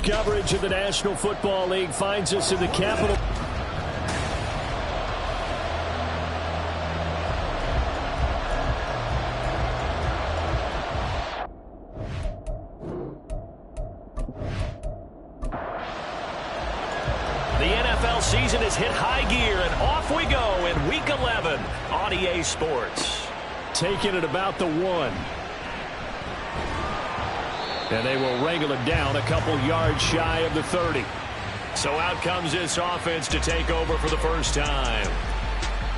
coverage of the National Football League finds us in the capital. The NFL season has hit high gear, and off we go in Week 11 on EA Sports. Taking it about the 1. And they will wrangle it down a couple yards shy of the 30. So out comes this offense to take over for the first time.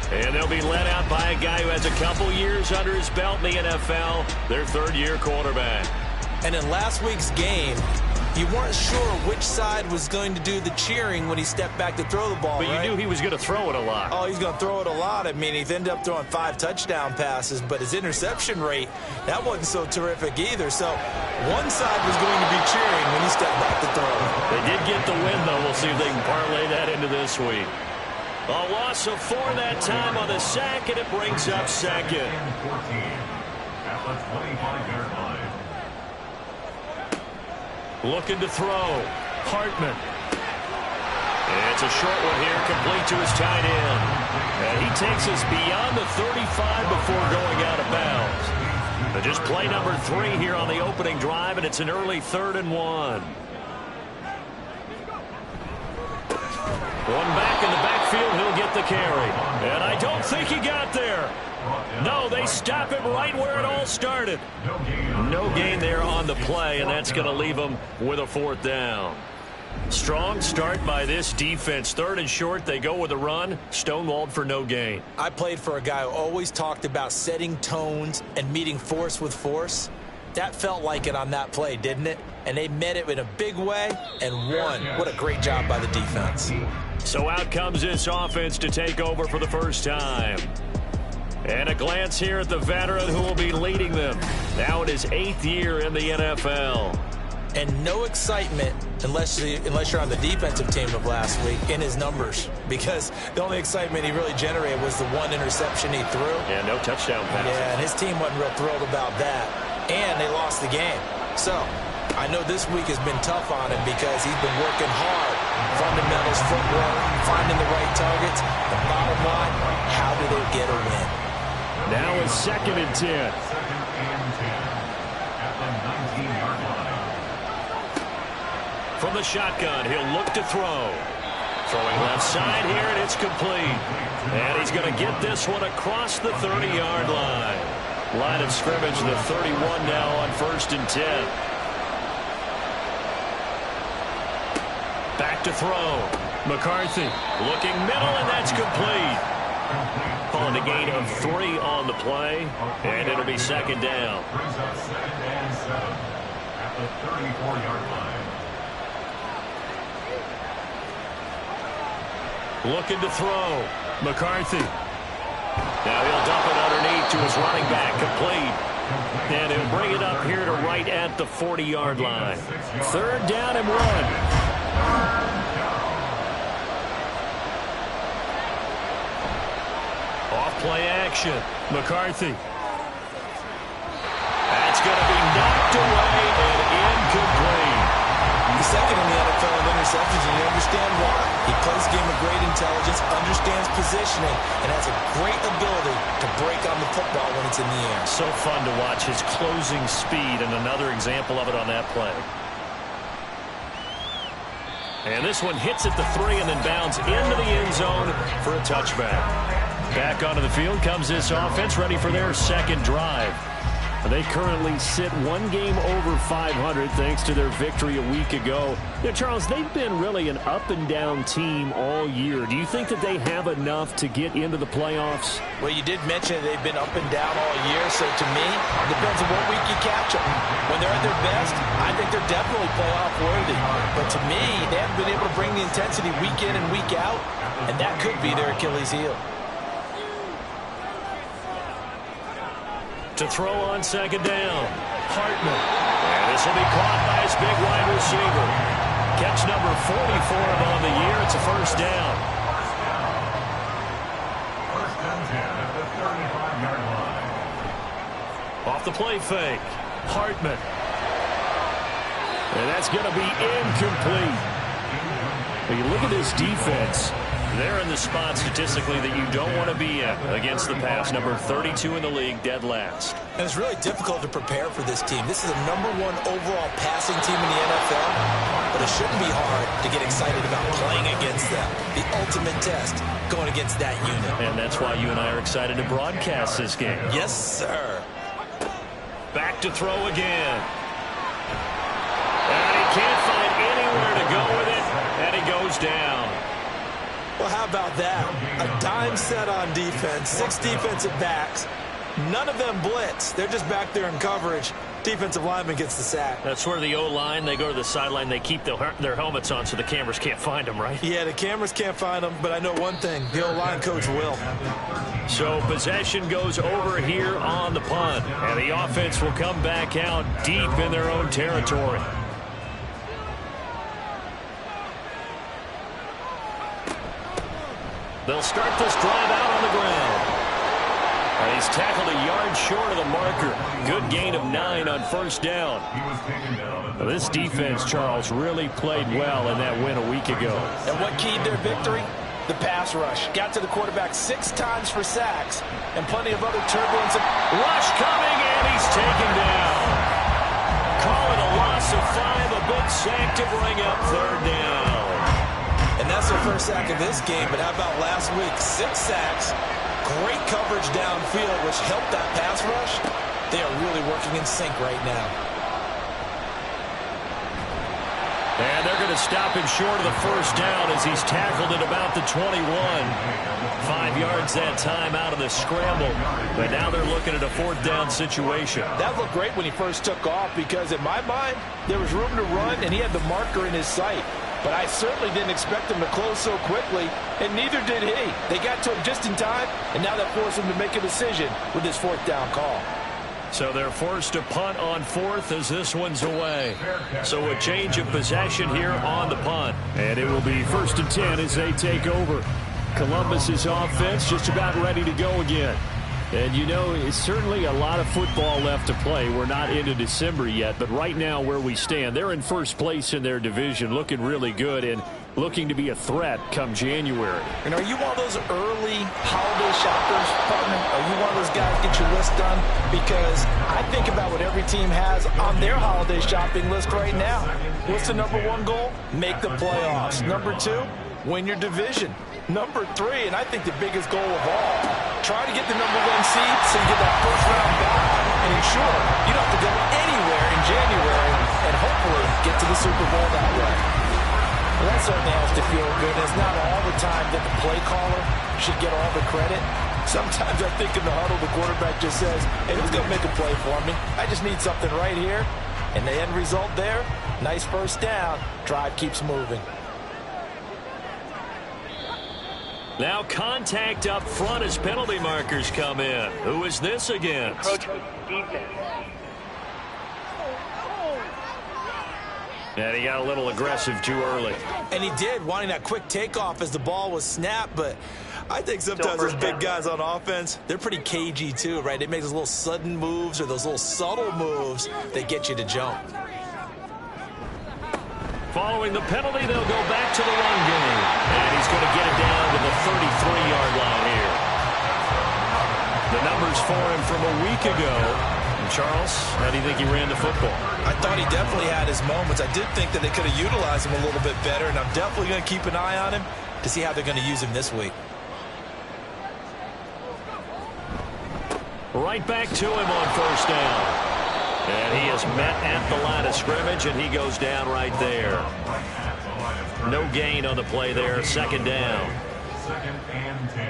And they'll be led out by a guy who has a couple years under his belt in the NFL, their third-year quarterback. And in last week's game, you weren't sure which side was going to do the cheering when he stepped back to throw the ball, But right? you knew he was going to throw it a lot. Oh, he's going to throw it a lot. I mean, he ended up throwing 5 touchdown passes, but his interception rate, that wasn't so terrific either. So one side was going to be cheering when he stepped back to throw. They did get the win, though. We'll see if they can parlay that into this week. A loss of 4 that time on the sack, and it brings up second. At the 25-yard line. Looking to throw. Hartman. It's a short one here, complete to his tight end. And he takes us beyond the 35 before going out of bounds. But just play number 3 here on the opening drive, and it's an early 3rd and 1. One back in the backfield, he'll get the carry. And I don't think he got there. No, they stop him right where it all started. No gain there on the play, and that's going to leave them with a 4th down. Strong start by this defense. 3rd and short, they go with a run. Stonewalled for no gain. I played for a guy who always talked about setting tones and meeting force with force. That felt like it on that play, didn't it? And they met it in a big way and won. What a great job by the defense. So out comes this offense to take over for the first time. And a glance here at the veteran who will be leading them. Now in his 8th year in the NFL. And no excitement unless you're on the defensive team of last week in his numbers. Because the only excitement he really generated was the 1 interception he threw. Yeah, no touchdown pass. Yeah, and his team wasn't real thrilled about that. And they lost the game. So I know this week has been tough on him because he's been working hard. Fundamentals, footwork, finding the right targets. The bottom line, how do they get a win? Now it's 2nd and 10. 2nd and 10 at the 19-yard line. From the shotgun, he'll look to throw. Throwing left side here, and it's complete. And he's going to get this one across the 30-yard line. Line of scrimmage, the 31 now on 1st and 10. Back to throw. McCarthy looking middle, and that's complete. Calling a gain of 3 on the play, and it'll be 2nd down. Brings up 2nd and 7 at the 34-yard line. Looking to throw. McCarthy. Now he'll dump it underneath to his running back, complete. And he'll bring it up here to right at the 40-yard line. 3rd down and 1. Off-play action. McCarthy. That's going to be knocked away and incomplete. He's 2nd in the NFL in interceptions, and you understand why. He plays a game of great intelligence, understands positioning, and has a great ability to break on the football when it's in the air. So fun to watch his closing speed, and another example of it on that play. And this one hits at the 3 and then bounds into the end zone for a touchback. Back onto the field comes this offense, ready for their 2nd drive. They currently sit 1 game over 500 thanks to their victory a week ago. Now, Charles, they've been really an up-and-down team all year. Do you think that they have enough to get into the playoffs? Well, you did mention they've been up and down all year, so to me, it depends on what week you catch them. When they're at their best, I think they're definitely playoff worthy. But to me, they haven't been able to bring the intensity week in and week out, and that could be their Achilles heel. To throw on 2nd down. Hartman. And this will be caught by his big wide receiver. Catch number 44 on the year. It's a 1st down. 1st and 10 at the 35-yard line. Off the play fake. Hartman. And that's going to be incomplete. When you look at this defense, they're in the spot statistically that you don't want to be in against the pass. Number 32 in the league, dead last. And it's really difficult to prepare for this team. This is the #1 overall passing team in the NFL, but it shouldn't be hard to get excited about playing against them. The ultimate test going against that unit. And that's why you and I are excited to broadcast this game. Yes, sir. Back to throw again. And he can't find anywhere to go with it, and he goes down. Well, how about that? A dime set on defense, 6 defensive backs. None of them blitz. They're just back there in coverage. Defensive lineman gets the sack. That's where the O-line, they go to the sideline, they keep their helmets on so the cameras can't find them, right? Yeah, the cameras can't find them, but I know one thing. The O-line coach will. So possession goes over here on the punt, and the offense will come back out deep in their own territory. They'll start this drive out on the ground. And he's tackled a yard short of the marker. Good gain of 9 on first down. Well, this defense, Charles, really played well in that win a week ago. And what keyed their victory? The pass rush. Got to the quarterback 6 times for sacks and plenty of other turbulence. Rush coming, and he's taken down. Call it a loss of 5, a big sack to bring up third down. And that's their first sack of this game, but how about last week? 6 sacks. Great coverage downfield, which helped that pass rush. They are really working in sync right now. And they're going to stop him short of the first down as he's tackled at about the 21. 5 yards that time out of the scramble. But now they're looking at a 4th down situation. That looked great when he first took off because in my mind, there was room to run and he had the marker in his sight. But I certainly didn't expect him to close so quickly, and neither did he. They got to him just in time, and now that forced him to make a decision with his 4th down call. So they're forced to punt on 4th as this one's away. So a change of possession here on the punt. And it will be 1st and 10 as they take over. Columbus's offense just about ready to go again. And, you know, it's certainly a lot of football left to play. We're not into December yet, but right now where we stand, they're in first place in their division, looking really good and looking to be a threat come January. And are you one of those early holiday shoppers, partner? Are you one of those guys get your list done? Because I think about what every team has on their holiday shopping list right now. What's the #1 goal? Make the playoffs. #2, win your division. #3, and I think the biggest goal of all, try to get the #1 seed so you get that first round back and ensure you don't have to go anywhere in January and hopefully get to the Super Bowl that way. Well, that certainly has to feel good. It's not all the time that the play caller should get all the credit. Sometimes I think in the huddle the quarterback just says, hey, who's going to make a play for me? I just need something right here. And the end result there, nice first down. Drive keeps moving. Now contact up front as penalty markers come in. Who is this against? And he got a little aggressive too early. And he did, wanting that quick takeoff as the ball was snapped. But I think sometimes those big guys on offense, they're pretty cagey too, right? They make those little sudden moves or those little subtle moves that get you to jump. Following the penalty, they'll go back to the run game. And he's going to get it down to the 33-yard line here. The numbers for him from a week ago. And Charles, how do you think he ran the football? I thought he definitely had his moments. I did think that they could have utilized him a little bit better, and I'm definitely going to keep an eye on him to see how they're going to use him this week. Right back to him on first down. And he is met at the line of scrimmage, and he goes down right there. No gain on the play there, 2nd down. 2nd and 10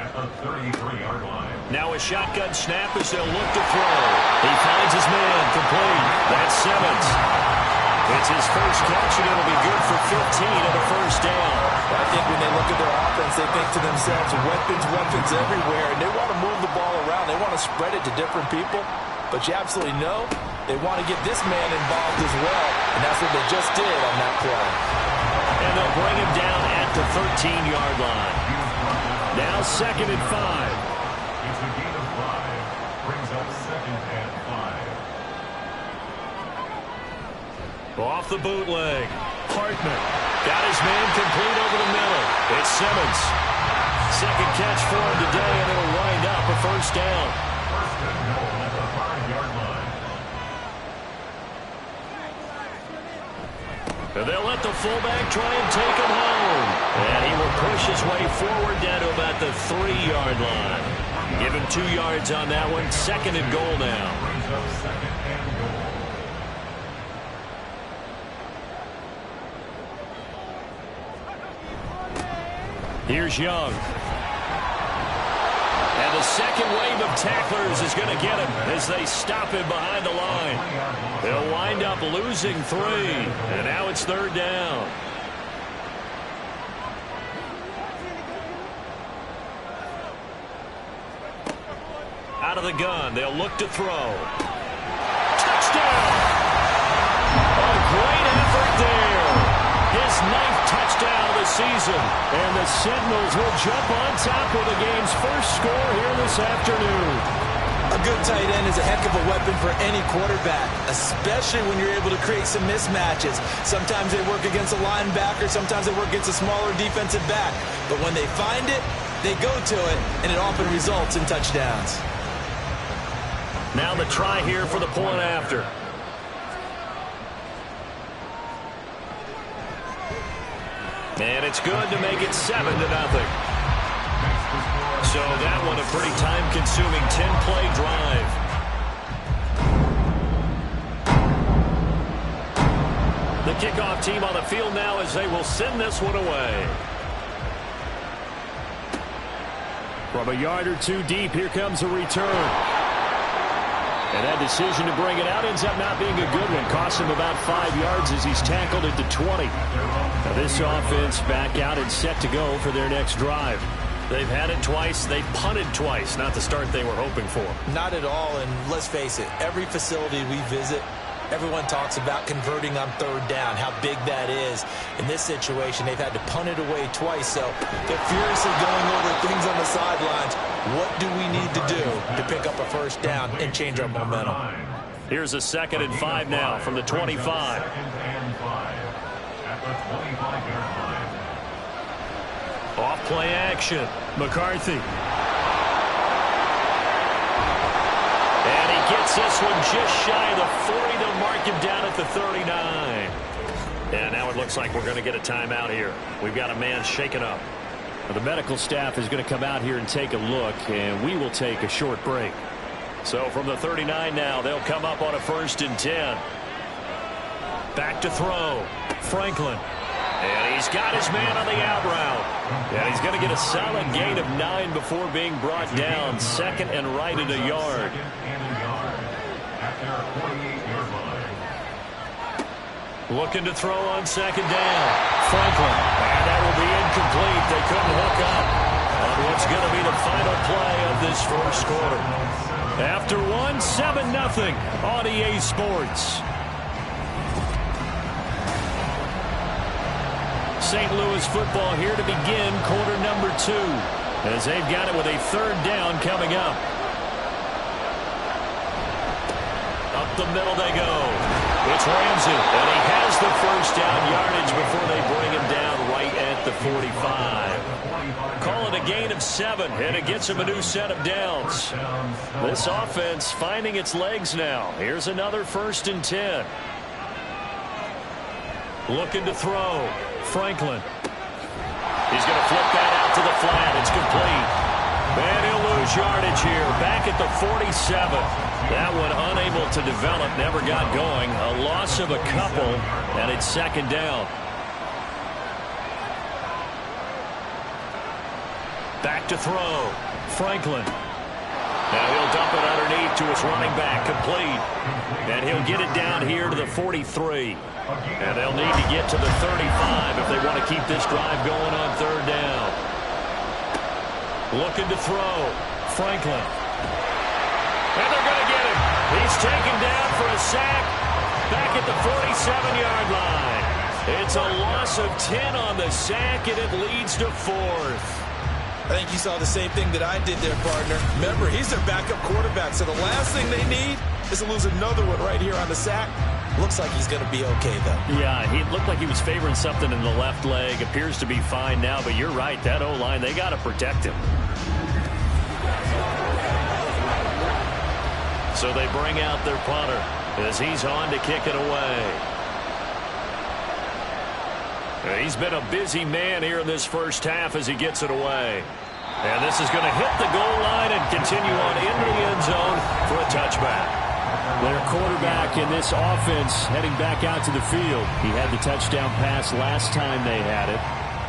at the 33-yard line. Now a shotgun snap as they'll look to throw. He finds his man complete. That's Simmons. It's his first catch, and it'll be good for 15 and a first down. I think when they look at their offense, they think to themselves, weapons everywhere, and they want to move the ball around. They want to spread it to different people. But you absolutely know they want to get this man involved as well, and that's what they just did on that play. And they'll bring him down at the 13-yard line. Now 2nd and 5. It's a gain of 5. Brings up 2nd and 5. Off the bootleg. Hartman got his man complete over the middle. It's Simmons. Second catch for him today, and it'll wind up a first down. First and goal at the 5-yard line. And they'll let the fullback try and take him home. And he will push his way forward down to about the 3-yard line. Give him 2 yards on that one. Second and goal now. Brings up second and goal. Here's Young. And the second wave of tacklers is going to get him as they stop him behind the line. They'll wind up losing 3. And now it's third down. Out of the gun. They'll look to throw. Touchdown! A great effort there. His 9th touchdown of the season. And the Sentinels will jump on top with the game's first score here this afternoon. A good tight end is a heck of a weapon for any quarterback, especially when you're able to create some mismatches. Sometimes they work against a linebacker, sometimes they work against a smaller defensive back. But when they find it, they go to it, and it often results in touchdowns. Now the try here for the point after. And it's good to make it 7-0. So that one a pretty time-consuming 10-play drive. The kickoff team on the field now as they will send this one away. From a yard or 2 deep, here comes a return. And that decision to bring it out ends up not being a good one. Costs him about 5 yards as he's tackled at the 20. Now this offense back out and set to go for their next drive. They've had it twice. They've punted twice. Not the start they were hoping for. Not at all, and let's face it, every facility we visit, everyone talks about converting on third down, how big that is. In this situation, they've had to punt it away twice, so they're furiously going over things on the sidelines. What do we need to do to pick up a first down and change our momentum? Here's a 2nd and 5 now from the 25. 2nd and 5 at the 25-yard line. Off play action. McCarthy. And he gets this one just shy of the 40. They'll mark him down at the 39. And now it looks like we're going to get a timeout here. We've got a man shaken up. The medical staff is going to come out here and take a look, and we will take a short break. So from the 39 now, they'll come up on a 1st and 10. Back to throw. Franklin. And he's got his man on the out route. And he's going to get a solid gain of 9 before being brought down. 2nd and right at a yard. 2nd and a yard at their 48-yard line. Looking to throw on 2nd down. Franklin. And that will be incomplete. They couldn't hook up on what's going to be the final play of this first quarter. After 7-0 on EA Sports. St. Louis football here to begin quarter number 2 as they've got it with a 3rd down coming up. Up the middle they go. It's Ramsey, and he has the first down yardage before they bring him down right at the 45. Call it a gain of 7, and it gets him a new set of downs. This offense finding its legs now. Here's another 1st and 10. Looking to throw. Franklin. He's going to flip that out to the flat. It's complete. And he'll lose yardage here. Back at the 47. That one unable to develop. Never got going. A loss of a couple. And it's 2nd down. Back to throw. Franklin. Now he'll dump it underneath to his running back. Complete. And he'll get it down here to the 43. And they'll need to get to the 35 if they want to keep this drive going on 3rd down. Looking to throw. Franklin. And they're going to get him. He's taken down for a sack back at the 47-yard line. It's a loss of 10 on the sack, and it leads to 4th. I think you saw the same thing that I did there, partner. Remember, he's their backup quarterback, so the last thing they need is to lose another one right here on the sack. Looks like he's going to be okay, though. Yeah, he looked like he was favoring something in the left leg. Appears to be fine now, but you're right. That O-line, they got to protect him. So they bring out their punter as he's on to kick it away. He's been a busy man here in this first half as he gets it away. And this is going to hit the goal line and continue on into the end zone for a touchback. Their quarterback in this offense heading back out to the field. He had the touchdown pass last time they had it.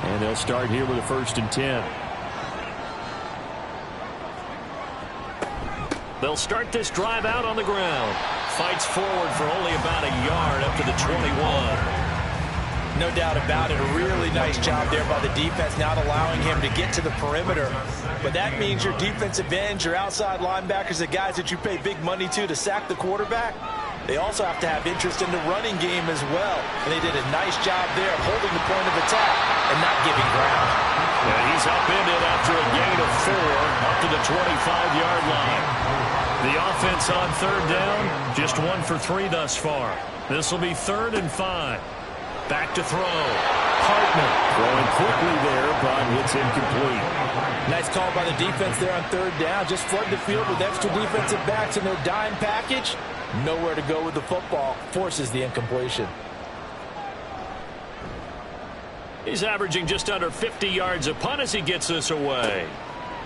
And they'll start here with a 1st and 10. They'll start this drive out on the ground. Fights forward for only about a yard up to the 21. No doubt about it. A really nice job there by the defense, not allowing him to get to the perimeter. But that means your defensive ends, your outside linebackers, the guys that you pay big money to sack the quarterback, they also have to have interest in the running game as well. And they did a nice job there of holding the point of attack and not giving ground. And he's upended after a gain of 4 up to the 25-yard line. The offense on 3rd down, just 1 for 3 thus far. This will be 3rd and 5. Back to throw. Hartman throwing quickly there, but it's incomplete. Nice call by the defense there on 3rd down. Just flood the field with extra defensive backs in their dime package. Nowhere to go with the football. Forces the incompletion. He's averaging just under 50 yards a punt as he gets this away.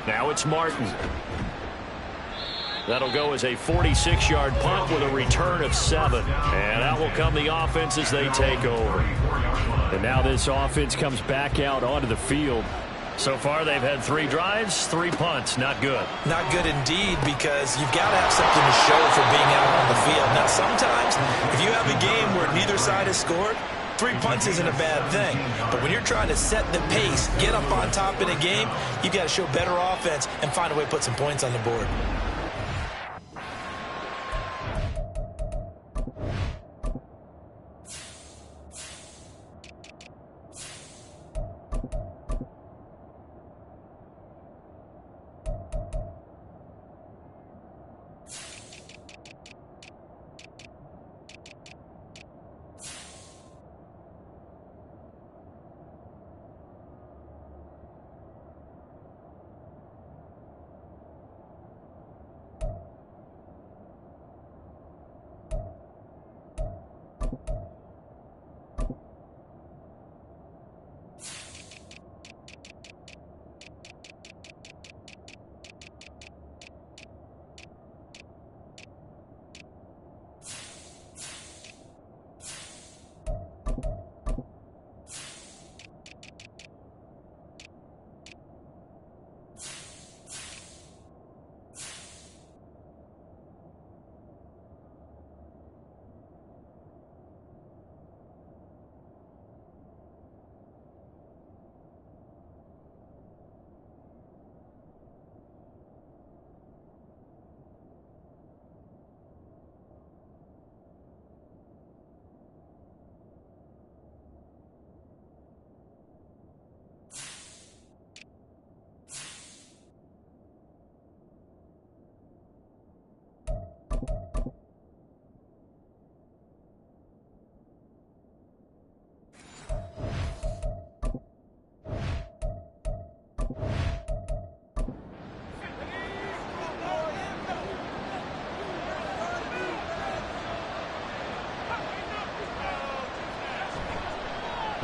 Now it's Martin. That'll go as a 46-yard punt with a return of 7. And out will come the offense as they take over. And now this offense comes back out onto the field. So far, they've had 3 drives, 3 punts. Not good. Not good indeed, because you've got to have something to show for being out on the field. Now, sometimes, if you have a game where neither side has scored, 3 punts isn't a bad thing. But when you're trying to set the pace, get up on top in a game, you've got to show better offense and find a way to put some points on the board.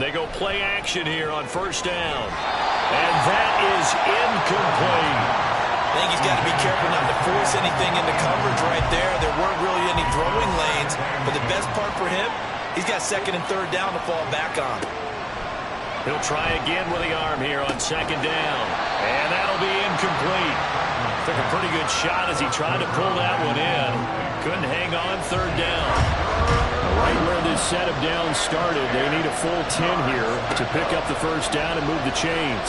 They go play action here on 1st down. And that is incomplete. I think he's got to be careful not to force anything into coverage right there. There weren't really any throwing lanes. But the best part for him, he's got 2nd and 3rd down to fall back on. He'll try again with the arm here on 2nd down. And that'll be incomplete. Took a pretty good shot as he tried to pull that one in. Couldn't hang on 3rd down. Right where this set of downs started, they need a full 10 here to pick up the 1st down and move the chains.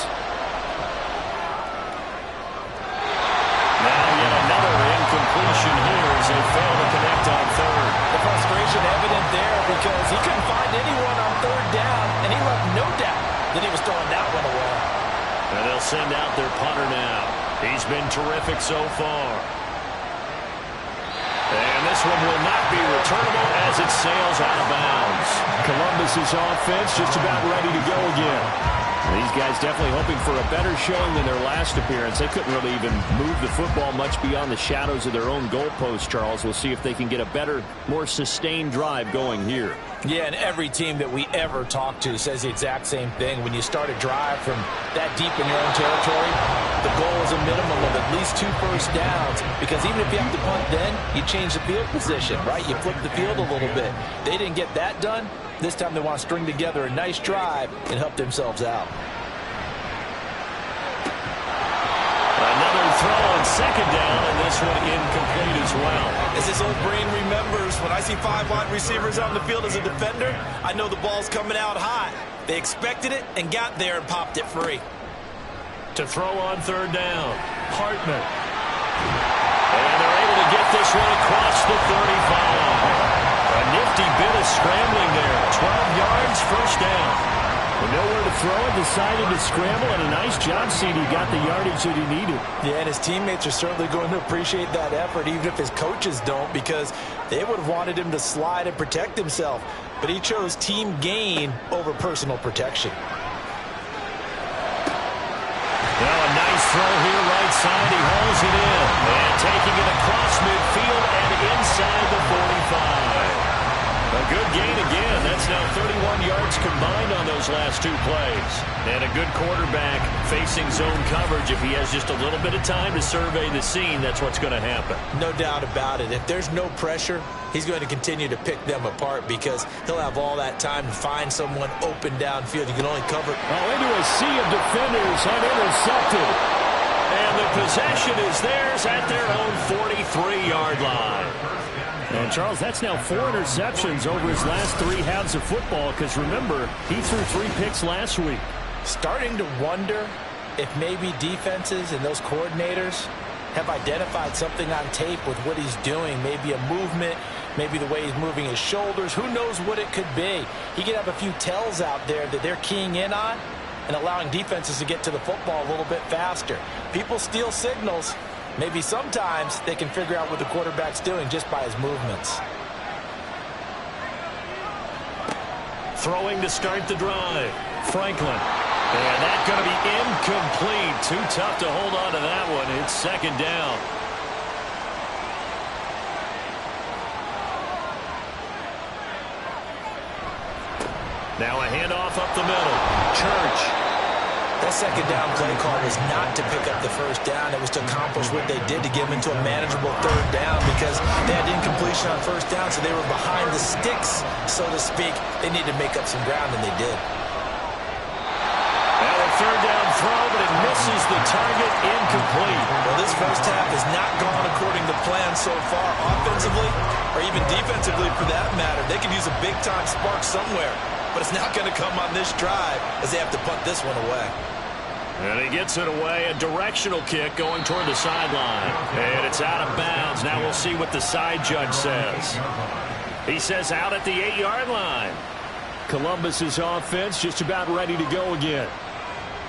Now yet another incompletion here as they fail to connect on 3rd. The frustration evident there because he couldn't find anyone on 3rd down, and he left no doubt that he was throwing that one away. And they'll send out their punter now. He's been terrific so far. And this one will not be returnable as it sails out of bounds. Columbus's offense just about ready to go again. These guys definitely hoping for a better showing than their last appearance. They couldn't really even move the football much beyond the shadows of their own goalpost, Charles. We'll see if they can get a better, more sustained drive going here. Yeah, and every team that we ever talk to says the exact same thing. When you start a drive from that deep in your own territory, the goal is a minimum of at least 2 first downs, because even if you have to punt then, you change the field position, right? You flip the field a little bit. They didn't get that done. This time they want to string together a nice drive and help themselves out. Another throw on second down, and this one incomplete as well. As his old brain remembers, when I see 5 wide receivers on the field as a defender, I know the ball's coming out high. They expected it and got there and popped it free. To throw on third down, Hartman. And they're able to get this one across the 35. A nifty bit of scrambling there. 12 yards, first down. With nowhere to throw it, decided to scramble, and a nice job, CD. Got the yardage that he needed. Yeah, and his teammates are certainly going to appreciate that effort, even if his coaches don't, because they would have wanted him to slide and protect himself. But he chose team gain over personal protection. Now a nice throw here right side. He hauls it in. And taking it across midfield and inside the 45. A good gain again. That's now 31 yards combined on those last 2 plays. And a good quarterback facing zone coverage. If he has just a little bit of time to survey the scene, that's what's going to happen. No doubt about it. If there's no pressure, he's going to continue to pick them apart, because he'll have all that time to find someone open downfield. You can only cover. Into a sea of defenders and intercepted. And the possession is theirs at their own 43-yard line. And, Charles, that's now 4 interceptions over his last 3 halves of football, because, remember, he threw 3 picks last week. Starting to wonder if maybe defenses and those coordinators have identified something on tape with what he's doing. Maybe a movement, maybe the way he's moving his shoulders. Who knows what it could be? He could have a few tells out there that they're keying in on and allowing defenses to get to the football a little bit faster. People steal signals. Maybe sometimes they can figure out what the quarterback's doing just by his movements. Throwing to start the drive. Franklin. And that's going to be incomplete. Too tough to hold on to that one. It's second down. Now a handoff up the middle. Church. That second down play call was not to pick up the first down. It was to accomplish what they did, to get them into a manageable third down, because they had incompletion on first down, so they were behind the sticks, so to speak. They needed to make up some ground, and they did. And a third down throw, but it misses the target. Incomplete. Well, this first half has not gone according to plan so far, offensively or even defensively for that matter. They could use a big-time spark somewhere, but it's not going to come on this drive as they have to punt this one away. And he gets it away. A directional kick going toward the sideline. And it's out of bounds. Now we'll see what the side judge says. He says out at the 8-yard line. Columbus's offense just about ready to go again.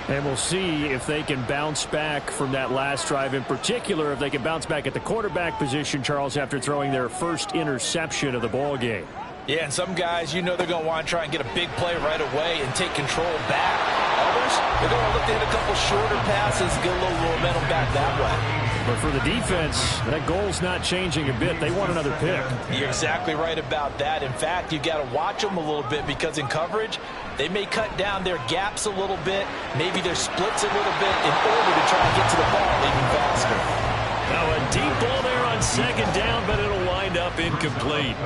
And we'll see if they can bounce back from that last drive. In particular, if they can bounce back at the quarterback position, Charles, after throwing their first interception of the ball game. Yeah, and some guys, you know, they're going to want to try and get a big play right away and take control back. Others, they're going to look to hit a couple shorter passes, get a little momentum back that way. But for the defense, that goal's not changing a bit. They want another pick. You're exactly right about that. In fact, you got to watch them a little bit, because in coverage, they may cut down their gaps a little bit, maybe their splits a little bit, in order to try and get to the ball even faster. Now a deep ball there on second down, but it'll wind up incomplete.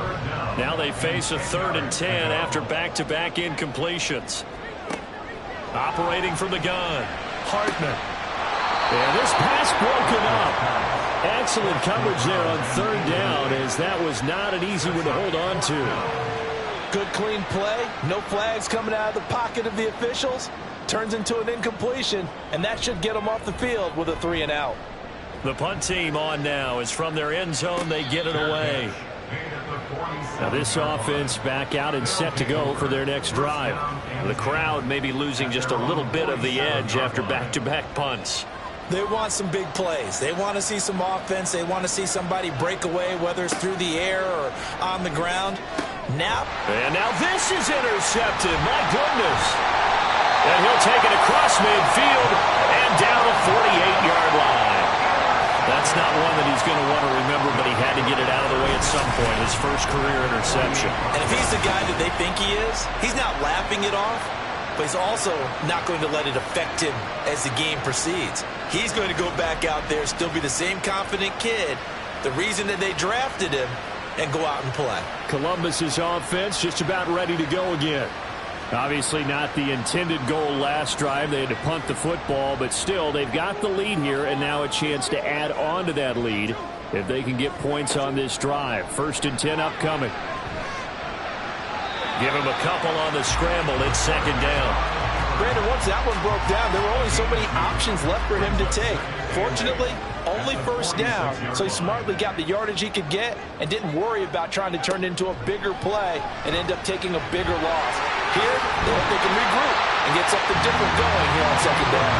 Now they face a 3rd and 10 after back-to-back incompletions. Operating from the gun, Hartman. And this pass broken up. Excellent coverage there on 3rd down, as that was not an easy one to hold on to. Good clean play, no flags coming out of the pocket of the officials. Turns into an incompletion, and that should get them off the field with a 3 and out. The punt team on now is from their end zone. They get it away. Now this offense back out and set to go for their next drive. The crowd may be losing just a little bit of the edge after back-to-back punts. They want some big plays. They want to see some offense. They want to see somebody break away, whether it's through the air or on the ground. Now this is intercepted. My goodness. And he'll take it across midfield and down the 48-yard line. That's not one that he's going to want to remember, but he had to get it out of the way at some point. His first career interception. And if he's the guy that they think he is, he's not laughing it off, but he's also not going to let it affect him as the game proceeds. He's going to go back out there, still be the same confident kid, the reason that they drafted him, and go out and play. Columbus's offense just about ready to go again. Obviously not the intended goal last drive. They had to punt the football, but still they've got the lead here, and now a chance to add on to that lead if they can get points on this drive. 1st and 10 upcoming. Give him a couple on the scramble. It's 2nd down. Brandon, once that one broke down, there were only so many options left for him to take. Fortunately, only 1st down, so he smartly got the yardage he could get and didn't worry about trying to turn it into a bigger play and end up taking a bigger loss. Here, they hope they can regroup and get something different going here on 2nd down.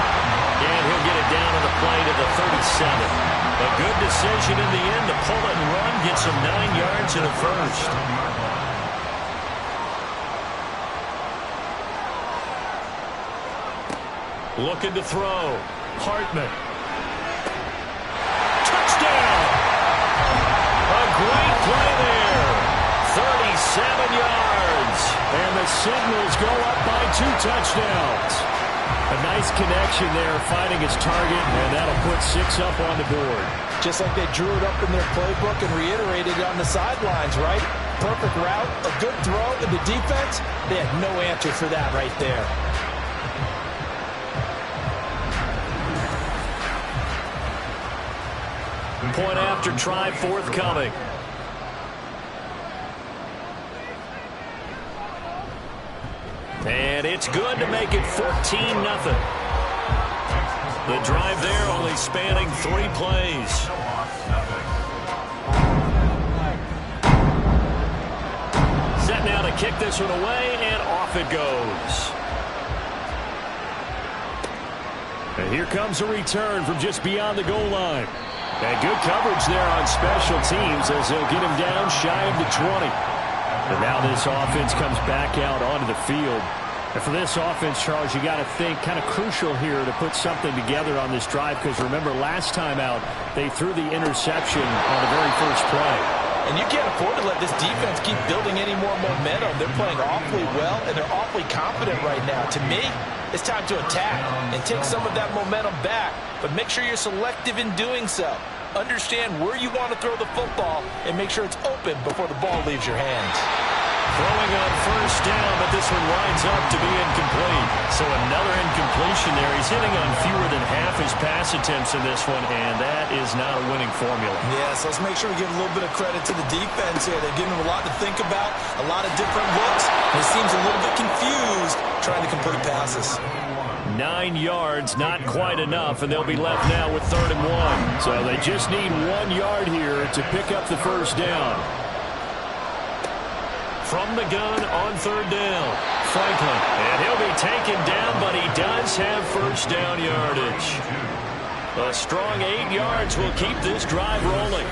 And he'll get it down on the play to the 37. A good decision in the end to pull it and run, get some 9 yards and a first. Looking to throw. Hartman. Touchdown! A great play there. 37 yards. And the Signals go up by 2 touchdowns. A nice connection there, finding his target, and that'll put 6 up on the board. Just like they drew it up in their playbook and reiterated it on the sidelines, right? Perfect route, a good throw, and the defense, they had no answer for that right there. Point after try forthcoming. And it's good to make it 14-0. The drive there only spanning 3 plays. Set now to kick this one away, and off it goes. And here comes a return from just beyond the goal line. And good coverage there on special teams as they'll get him down shy of the 20. And now this offense comes back out onto the field. And for this offense, Charles, you got to think kind of crucial here to put something together on this drive, because remember last time out they threw the interception on the very first play. And you can't afford to let this defense keep building any more momentum. They're playing awfully well, and they're awfully confident right now. To me, it's time to attack and take some of that momentum back, but make sure you're selective in doing so. Understand where you want to throw the football and make sure it's open before the ball leaves your hands. Throwing on 1st down, but this one winds up to be incomplete. So another incompletion there. He's hitting on fewer than half his pass attempts in this one, and that is not a winning formula. Yeah, so let's make sure we give a little bit of credit to the defense here. They're giving him a lot to think about, a lot of different looks, and he seems a little bit confused trying to complete passes. 9 yards, not quite enough, and they'll be left now with 3rd and 1. So they just need 1 yard here to pick up the 1st down. From the gun on 3rd down, Franklin. And he'll be taken down, but he does have 1st down yardage. A strong 8 yards will keep this drive rolling.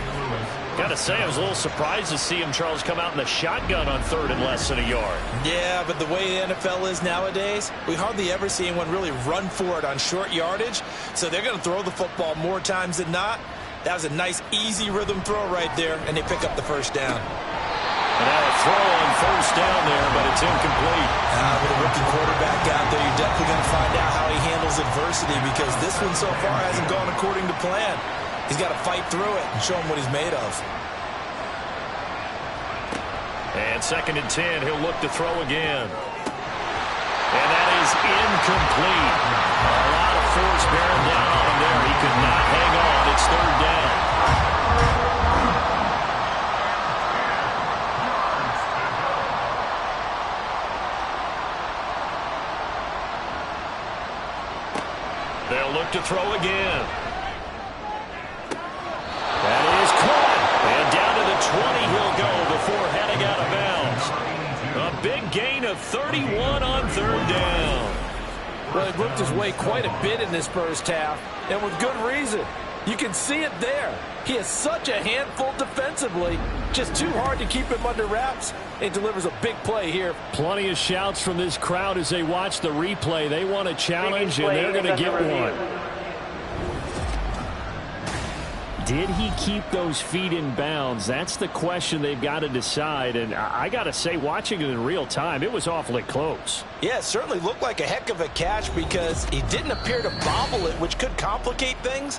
Got to say, I was a little surprised to see him, Charles, come out in the shotgun on 3rd and less than a yard. Yeah, but the way the NFL is nowadays, we hardly ever see anyone really run for it on short yardage. So they're going to throw the football more times than not. That was a nice, easy rhythm throw right there, and they pick up the 1st down. And now a throw on 1st down there, but it's incomplete. With a rookie quarterback out there, you're definitely going to find out how he handles adversity, because this one so far hasn't gone according to plan. He's got to fight through it and show him what he's made of. And 2nd and 10, he'll look to throw again. And that is incomplete. A lot of force bearing down on him there. He could not hang on. It's 3rd down. They'll look to throw again. That is caught. And down to the 20 he'll go before heading out of bounds. A big gain of 31 on 3rd down. Well, he worked his way quite a bit in this first half, and with good reason. You can see it there. He is such a handful defensively. Just too hard to keep him under wraps. He delivers a big play here. Plenty of shouts from this crowd as they watch the replay. They want a challenge, and they're going to get one. Did he keep those feet in bounds? That's the question they've got to decide. And I got to say, watching it in real time, it was awfully close. Yeah, it certainly looked like a heck of a catch because he didn't appear to bobble it, which could complicate things.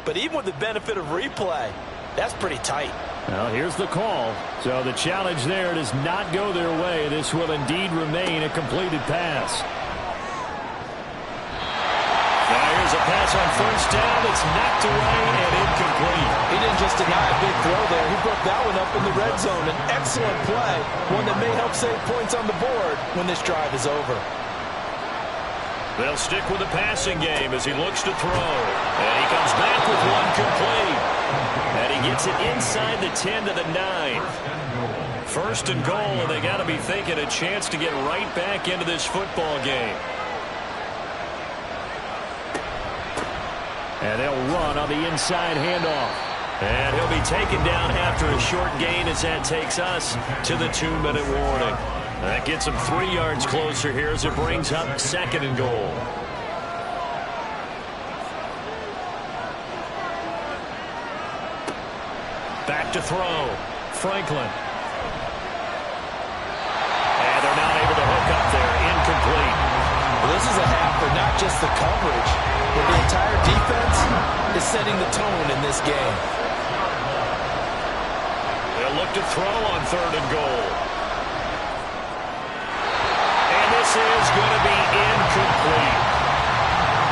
But even with the benefit of replay, that's pretty tight. Well, here's the call. So the challenge there does not go their way. This will indeed remain a completed pass. Here's a pass on first down. It's knocked away and incomplete. He didn't just deny a big throw there. He broke that one up in the red zone. An excellent play, one that may help save points on the board when this drive is over. They'll stick with the passing game as he looks to throw. And he comes back with one complete. And he gets it inside the 10 to the 9. First and goal, and they got to be thinking a chance to get right back into this football game. And they'll run on the inside handoff. And he'll be taken down after a short gain as that takes us to the 2-minute warning. That gets him 3 yards closer here as it brings up second and goal. Back to throw. Franklin. And they're not able to hook up there. Incomplete. Well, this is a half for not just the coverage, but the entire defense is setting the tone in this game. They'll look to throw on third and goal. And this is going to be incomplete.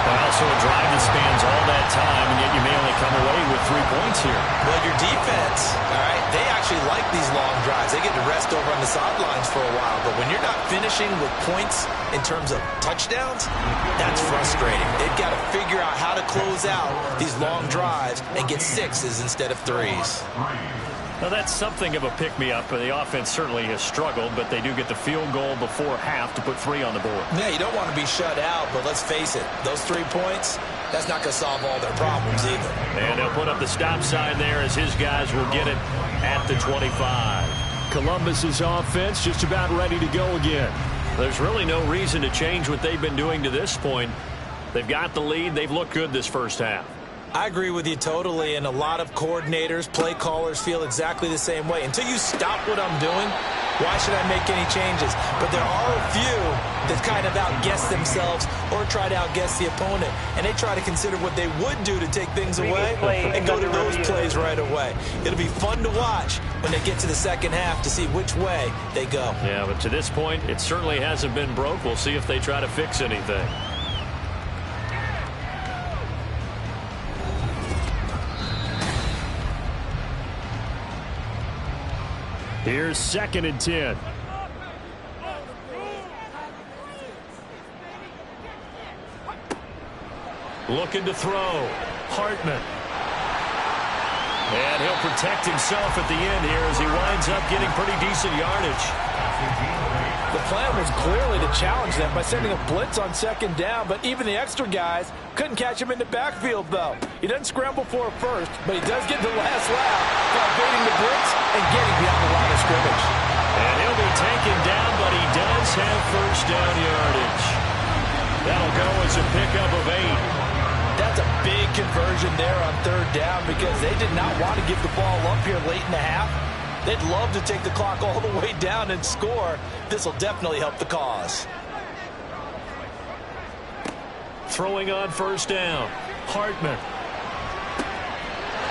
Well, so a drive that spans all that time, and yet you may only come away with 3 points here. Well, your defense, all right, they actually like these long drives. They get to rest over on the sidelines for a while. But when you're not finishing with points in terms of touchdowns, that's frustrating. They've got to figure out how to close out these long drives and get 6s instead of 3s. Now, that's something of a pick-me-up. The offense certainly has struggled, but they do get the field goal before half to put 3 on the board. Yeah, you don't want to be shut out, but let's face it, those 3 points, that's not going to solve all their problems either. And they'll put up the stop sign there as his guys will get it at the 25. Columbus's offense just about ready to go again. There's really no reason to change what they've been doing to this point. They've got the lead. They've looked good this first half. I agree with you totally, and a lot of coordinators, play callers feel exactly the same way. Until you stop what I'm doing, why should I make any changes? But there are a few that kind of outguess themselves or try to outguess the opponent, and they try to consider what they would do to take things away and go to those plays right away. It'll be fun to watch when they get to the second half to see which way they go. Yeah, but to this point, it certainly hasn't been broke. We'll see if they try to fix anything. Here's second and 10. Looking to throw. Hartman. And he'll protect himself at the end here as he winds up getting pretty decent yardage. The plan was clearly to challenge them by sending a blitz on second down, but even the extra guys couldn't catch him in the backfield, though. He doesn't scramble for a first, but he does get the last lap by evading the blitz and getting beyond the line of scrimmage. And he'll be taken down, but he does have first down yardage. That'll go as a pickup of 8. That's a big conversion there on third down because they did not want to give the ball up here late in the half. They'd love to take the clock all the way down and score. This will definitely help the cause. Throwing on first down. Hartman.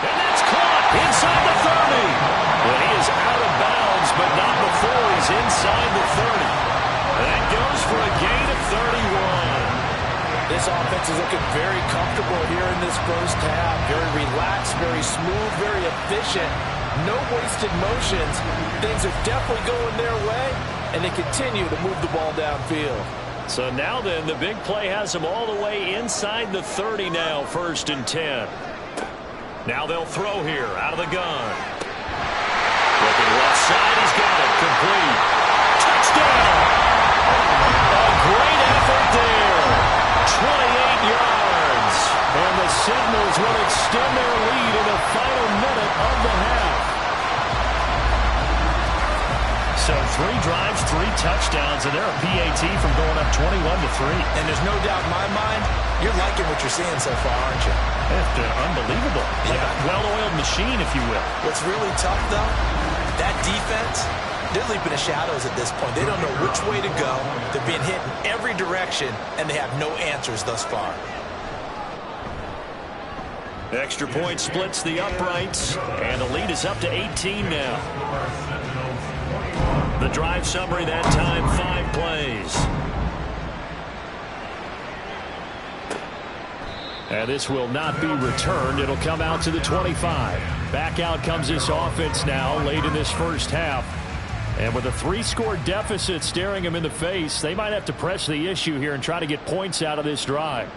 And that's caught inside the 30. Well, he is out of bounds, but not before he's inside the 30. That goes for a gain of 31. This offense is looking very comfortable here in this first half. Very relaxed, very smooth, very efficient. No wasted motions. Things are definitely going their way, and they continue to move the ball downfield. So now then, the big play has them all the way inside the 30 now, first and 10. Now they'll throw here out of the gun. Looking left side, he's got it. Complete. Touchdown! A great effort there. 3 drives, 3 touchdowns, and they're a PAT from going up 21-3. And there's no doubt in my mind, you're liking what you're seeing so far, aren't you? It's unbelievable. Like a well-oiled machine, if you will. What's really tough, though, that defense, they're leaping the shadows at this point. They don't know which way to go. They're being hit in every direction, and they have no answers thus far. Extra point splits the uprights, and the lead is up to 18 now. The drive summary that time, 5 plays. And this will not be returned. It'll come out to the 25. Back out comes this offense now late in this first half. And with a 3-score deficit staring them in the face, they might have to press the issue here and try to get points out of this drive.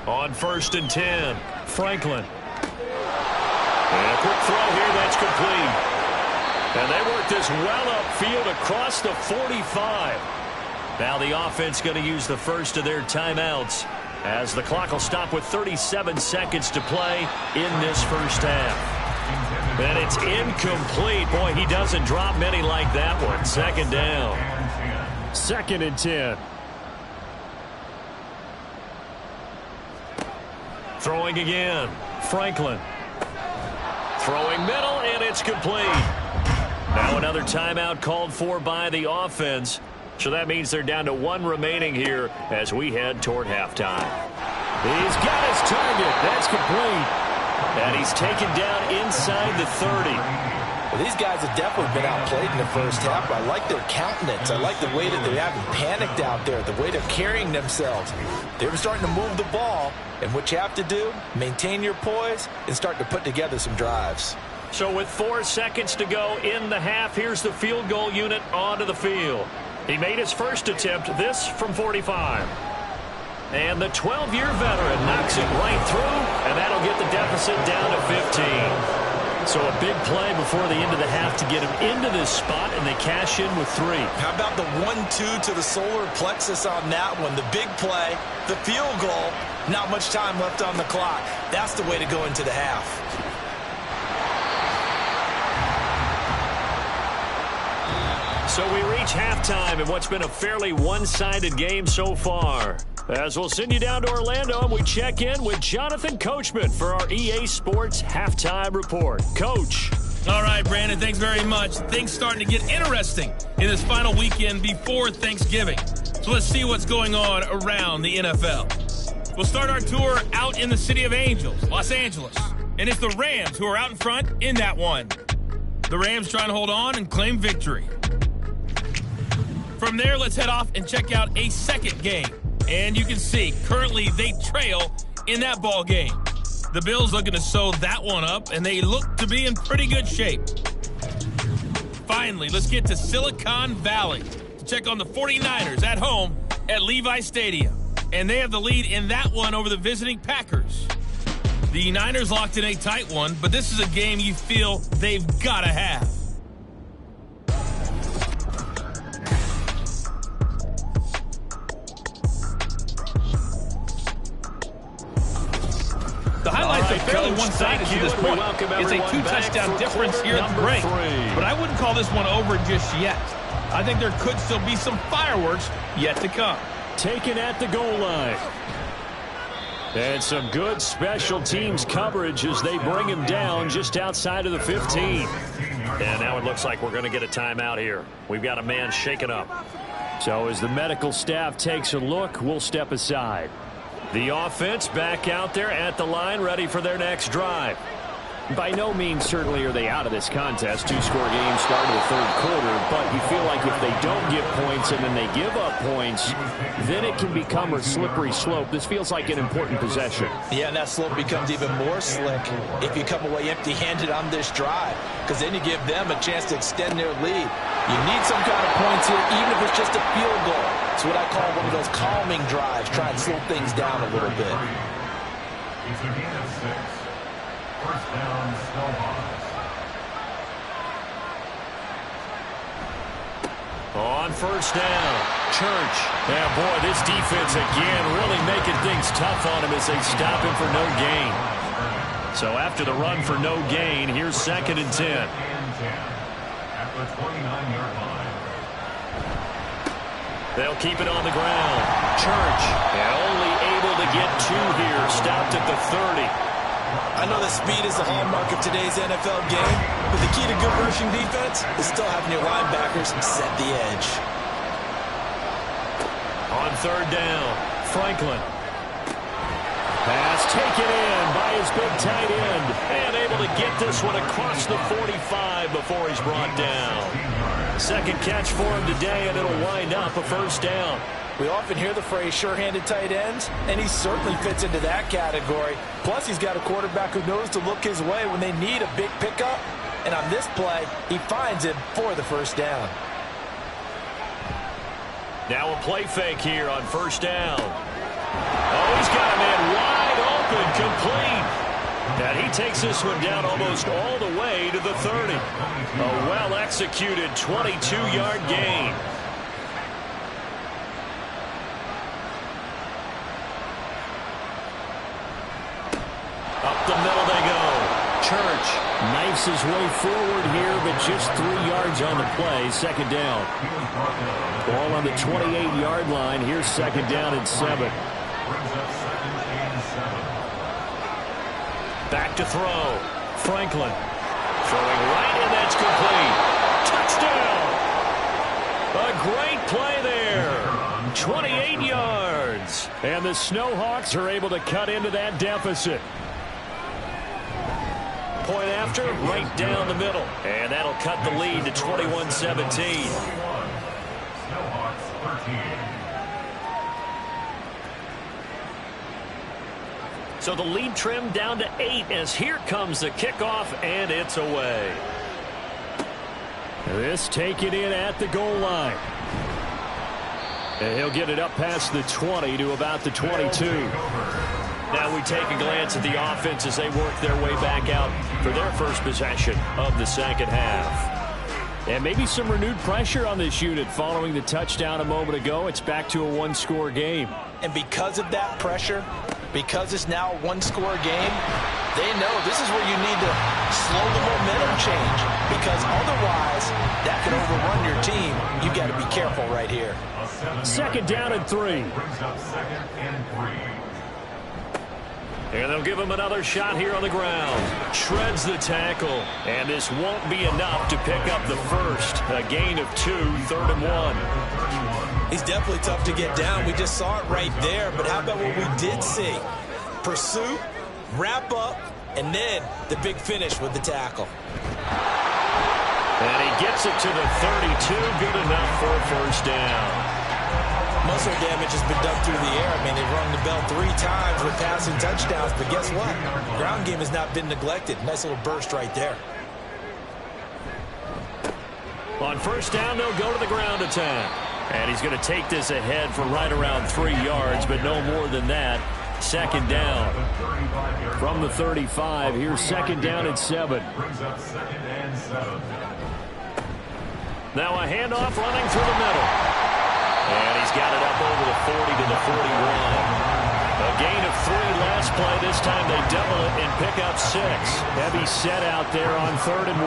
On 1st and 10, Franklin. And a quick throw here that's complete. And they work this well upfield across the 45. Now the offense going to use the first of their timeouts as the clock will stop with 37 seconds to play in this first half. And it's incomplete. Boy, he doesn't drop many like that one. 2nd down. 2nd and 10. Throwing again. Franklin. Throwing middle, and it's complete. Now another timeout called for by the offense. So that means they're down to 1 remaining here as we head toward halftime. He's got his target. That's complete. And he's taken down inside the 30. Well, these guys have definitely been outplayed in the first half. I like their countenance. I like the way that they haven't panicked out there, the way they're carrying themselves. They're starting to move the ball, and what you have to do, maintain your poise and start to put together some drives. So with 4 seconds to go in the half, here's the field goal unit onto the field. He made his first attempt, this from 45. And the 12-year veteran knocks it right through, and that'll get the deficit down to 15. So a big play before the end of the half to get him into this spot, and they cash in with 3. How about the 1-2 to the solar plexus on that one? The big play, the field goal, not much time left on the clock. That's the way to go into the half. So we reach halftime in what's been a fairly one-sided game so far. As we'll send you down to Orlando, and we check in with Jonathan Coachman for our EA Sports Halftime Report. Coach. All right, Brandon, thanks very much. Things starting to get interesting in this final weekend before Thanksgiving. So let's see what's going on around the NFL. We'll start our tour out in the city of Angels, Los Angeles. And it's the Rams who are out in front in that one. The Rams trying to hold on and claim victory. From there, let's head off and check out a second game. And you can see, currently, they trail in that ball game. The Bills looking to sew that one up, and they look to be in pretty good shape. Finally, let's get to Silicon Valley to check on the 49ers at home at Levi Stadium. And they have the lead in that one over the visiting Packers. The Niners locked in a tight one, but this is a game you feel they've got to have. The highlights are fairly one-sided to this point. It's a 2-touchdown difference here at the break. But I wouldn't call this one over just yet. I think there could still be some fireworks yet to come. Taken at the goal line. And some good special teams coverage as they bring him down just outside of the 15. And now it looks like we're going to get a timeout here. We've got a man shaken up. So as the medical staff takes a look, we'll step aside. The offense back out there at the line, ready for their next drive. By no means certainly are they out of this contest. 2-score game start of the third quarter, but you feel like if they don't get points and then they give up points, then it can become a slippery slope. This feels like an important possession. Yeah, and that slope becomes even more slick if you come away empty-handed on this drive, because then you give them a chance to extend their lead. You need some kind of points here, even if it's just a field goal. It's what I call one of those calming drives. Try and slow things down a little bit. It's a gain of 6. First down, Snowhawks. On first down, Church. Yeah, boy, this defense again really making things tough on him as they stop him for no gain. So after the run for no gain, here's 2nd and 10. the 29-yard line. They'll keep it on the ground. Church, and only able to get 2 here. Stopped at the 30. I know that speed is the hallmark of today's NFL game, but the key to good rushing defense is still having your linebackers set the edge. On 3rd down, Franklin. Pass taken in by his big tight end. And able to get this one across the 45 before he's brought down. Second catch for him today, and it'll wind up a 1st down. We often hear the phrase sure-handed tight ends, and he certainly fits into that category. Plus, he's got a quarterback who knows to look his way when they need a big pickup. And on this play, he finds him for the 1st down. Now a play fake here on 1st down. Oh, he's got a man wide open, complete. And he takes this one down almost all the way to the 30. A well-executed 22-yard gain. Up the middle they go. Church knifes his way forward here, but just 3 yards on the play. 2nd down. Ball on the 28-yard line. Here's 2nd down and 7. Back to throw. Franklin throwing right, and that's complete. Touchdown! A great play there. 28 yards. And the Snowhawks are able to cut into that deficit. Point after, right down the middle. And that'll cut the lead to 21-17. Snowhawks 13. So the lead trimmed down to 8 as here comes the kickoff, and it's away. This taken in at the goal line. And he'll get it up past the 20 to about the 22. Now we take a glance at the offense as they work their way back out for their first possession of the 2nd half. And maybe some renewed pressure on this unit following the touchdown a moment ago. It's back to a 1-score game. And because of that pressure, because it's now a 1-score game, they know this is where you need to slow the momentum change, because otherwise that could overrun your team. You got to be careful right here. 2nd down and 3. Brings up 2nd and 3. And they'll give him another shot here on the ground. Shreds the tackle, and this won't be enough to pick up the first. A gain of 2, 3rd and 1. He's definitely tough to get down. We just saw it right there, but how about what we did see? Pursuit, wrap up, and then the big finish with the tackle. And he gets it to the 32, good enough for a 1st down. Muscle damage has been done through the air. I mean, they've rung the bell 3 times with passing touchdowns, but guess what? Ground game has not been neglected. Nice little burst right there. On 1st down, they'll go to the ground attack. And he's going to take this ahead for right around 3 yards, but no more than that. 2nd down. From the 35, here's 2nd down and 7. Brings up 2nd and 7. Now a handoff running through the middle. And he's got it up over the 40 to the 41. A gain of 3 last play. This time they double it and pick up 6. Heavy set out there on 3rd and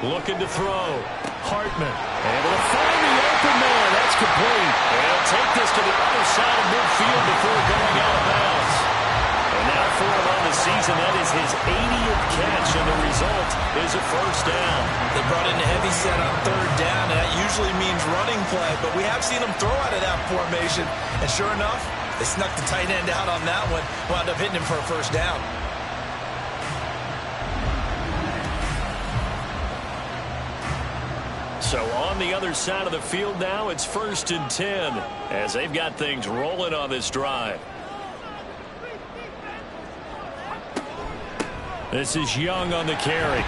1. Looking to throw. Hartman. Able to find the open man. That's complete. And he'll take this to the other side of midfield before going out of bounds. And now for him on the season, that is his 80th catch, and the result is a 1st down. They brought in a heavy set on 3rd down, and that usually means running play, but we have seen them throw out of that formation. And sure enough, they snuck the tight end out on that one, wound up hitting him for a 1st down. So on the other side of the field now, it's 1st and 10 as they've got things rolling on this drive. This is Young on the carry.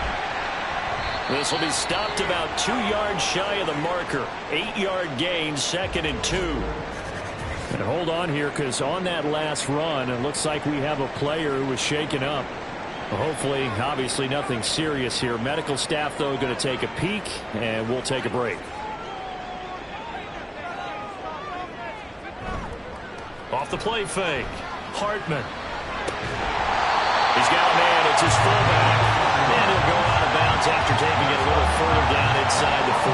This will be stopped about 2 yards shy of the marker. 8-yard gain, 2nd and 2. And hold on here, because on that last run, it looks like we have a player who was shaken up. Hopefully, obviously nothing serious here. Medical staff, though, going to take a peek, and we'll take a break. Off the play fake. Hartman. He's got a man. It's his fullback. And he'll go out of bounds downs after taking it a little further down inside the 40.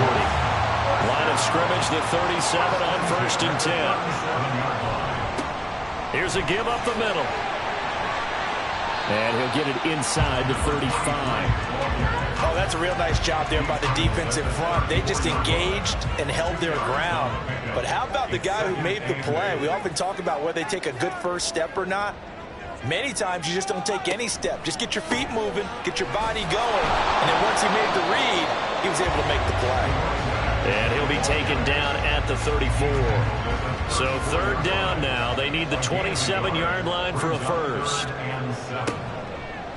Line of scrimmage, the 37 on 1st and 10. Here's a give up the middle. And he'll get it inside the 35. Oh, that's a real nice job there by the defense in front. They just engaged and held their ground. But how about the guy who made the play? We often talk about whether they take a good first step or not. Many times you just don't take any step. Just get your feet moving, get your body going. And then once he made the read, he was able to make the play. And he'll be taken down at the 34. So 3rd down now. They need the 27-yard line for a first.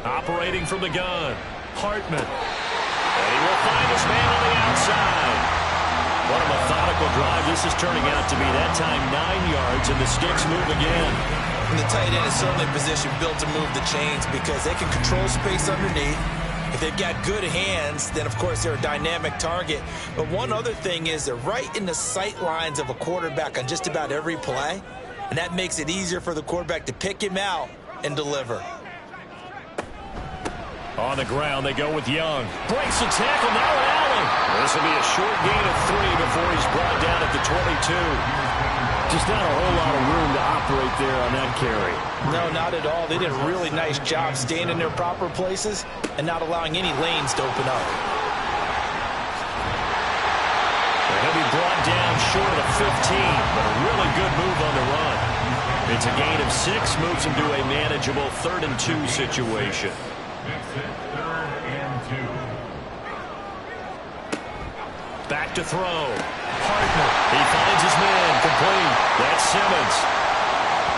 Operating from the gun, Hartman. And he will find his man on the outside. What a methodical drive this is turning out to be. That time 9 yards, and the sticks move again. And the tight end is certainly in position built to move the chains because they can control space underneath. If they've got good hands, then, of course, they're a dynamic target. But one other thing is they're right in the sight lines of a quarterback on just about every play, and that makes it easier for the quarterback to pick him out and deliver. On the ground, they go with Young. Breaks the tackle, now an alley. This will be a short gain of 3 before he's brought down at the 22. Just not a whole lot of room to operate there on that carry. No, not at all. They did a really nice job staying in their proper places and not allowing any lanes to open up. And he'll be brought down short of the 15, but a really good move on the run. It's a gain of 6, moves him to a manageable 3rd and 2 situation. Back to throw. Hartman. He finds his man. Complete. That's Simmons.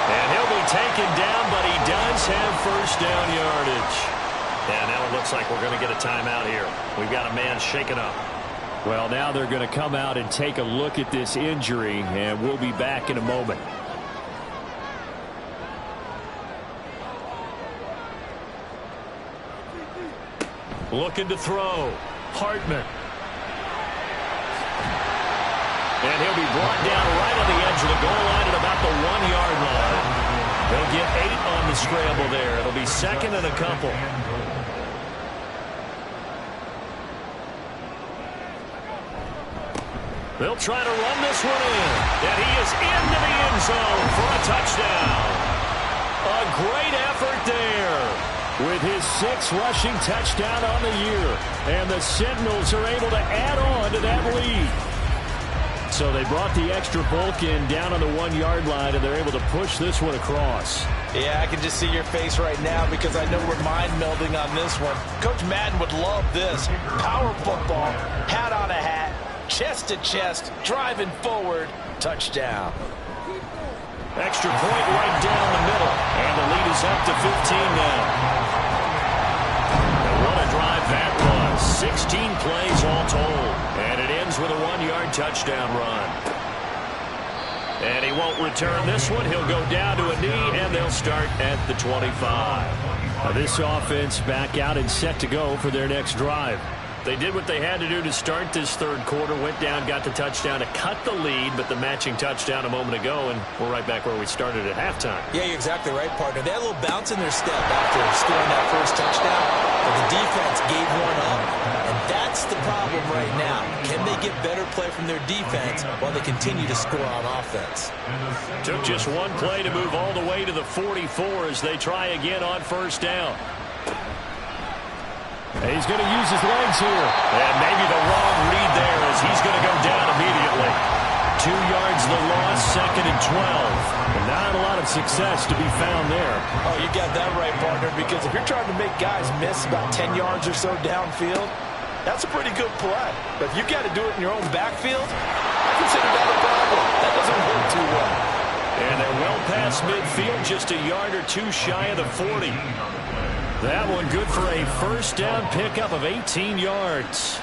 And he'll be taken down, but he does have first down yardage. And now it looks like we're going to get a timeout here. We've got a man shaken up. Well, now they're going to come out and take a look at this injury, and we'll be back in a moment. Looking to throw. Hartman. And he'll be brought down right on the edge of the goal line at about the 1-yard line. They'll get 8 on the scramble there. It'll be 2nd and a couple. They'll try to run this one in. And he is into the end zone for a touchdown. A great effort there. With his 6th rushing touchdown on the year. And the Sentinels are able to add on to that lead. So they brought the extra bulk in down on the 1-yard line, and they're able to push this one across. Yeah, I can just see your face right now because I know we're mind melding on this one. Coach Madden would love this. Power football, hat on a hat, chest to chest, driving forward, touchdown. Extra point right down the middle. And the lead is up to 15 now. And what a drive that was. 16 plays all told. And it ends with a 1-yard touchdown run. And he won't return this one. He'll go down to a knee, and they'll start at the 25. Now this offense back out and set to go for their next drive. They did what they had to do to start this 3rd quarter, went down, got the touchdown to cut the lead, but the matching touchdown a moment ago, and we're right back where we started at halftime. Yeah, you're exactly right, partner. They had a little bounce in their step after scoring that first touchdown, but the defense gave one up, and that's the problem right now. Can they get better play from their defense while they continue to score on offense? Took just one play to move all the way to the 44 as they try again on 1st down. And he's going to use his legs here. And maybe the wrong read there as he's going to go down immediately. 2 yards the loss, 2nd and 12. And not a lot of success to be found there. Oh, you got that right, partner, because if you're trying to make guys miss about 10 yards or so downfield, that's a pretty good play. But if you got to do it in your own backfield, I consider that a problem. That doesn't work too well. And they're well past midfield, just a yard or 2 shy of the 40. That one good for a 1st down pickup of 18 yards.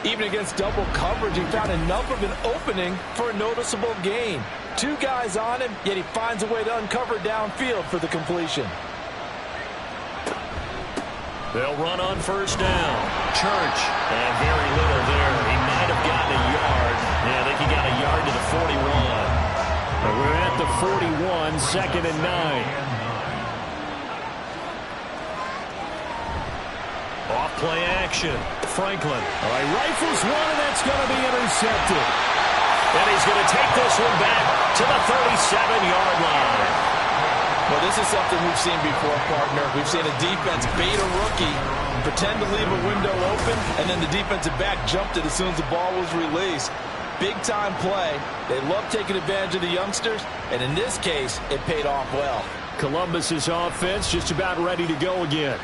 Even against double coverage, he found enough of an opening for a noticeable gain. 2 guys on him, yet he finds a way to uncover downfield for the completion. They'll run on 1st down. Church. And very little there. He might have gotten a yard. Yeah, I think he got a yard to the 41. But we're at the 41, 2nd and 9. Off play action. possession. Franklin. All right, rifles one, and that's going to be intercepted. And he's going to take this one back to the 37-yard line. Well, this is something we've seen before, partner. We've seen a defense bait a rookie, pretend to leave a window open, and then the defensive back jumped it as soon as the ball was released. Big-time play. They love taking advantage of the youngsters, and in this case, it paid off well. Columbus's offense just about ready to go again.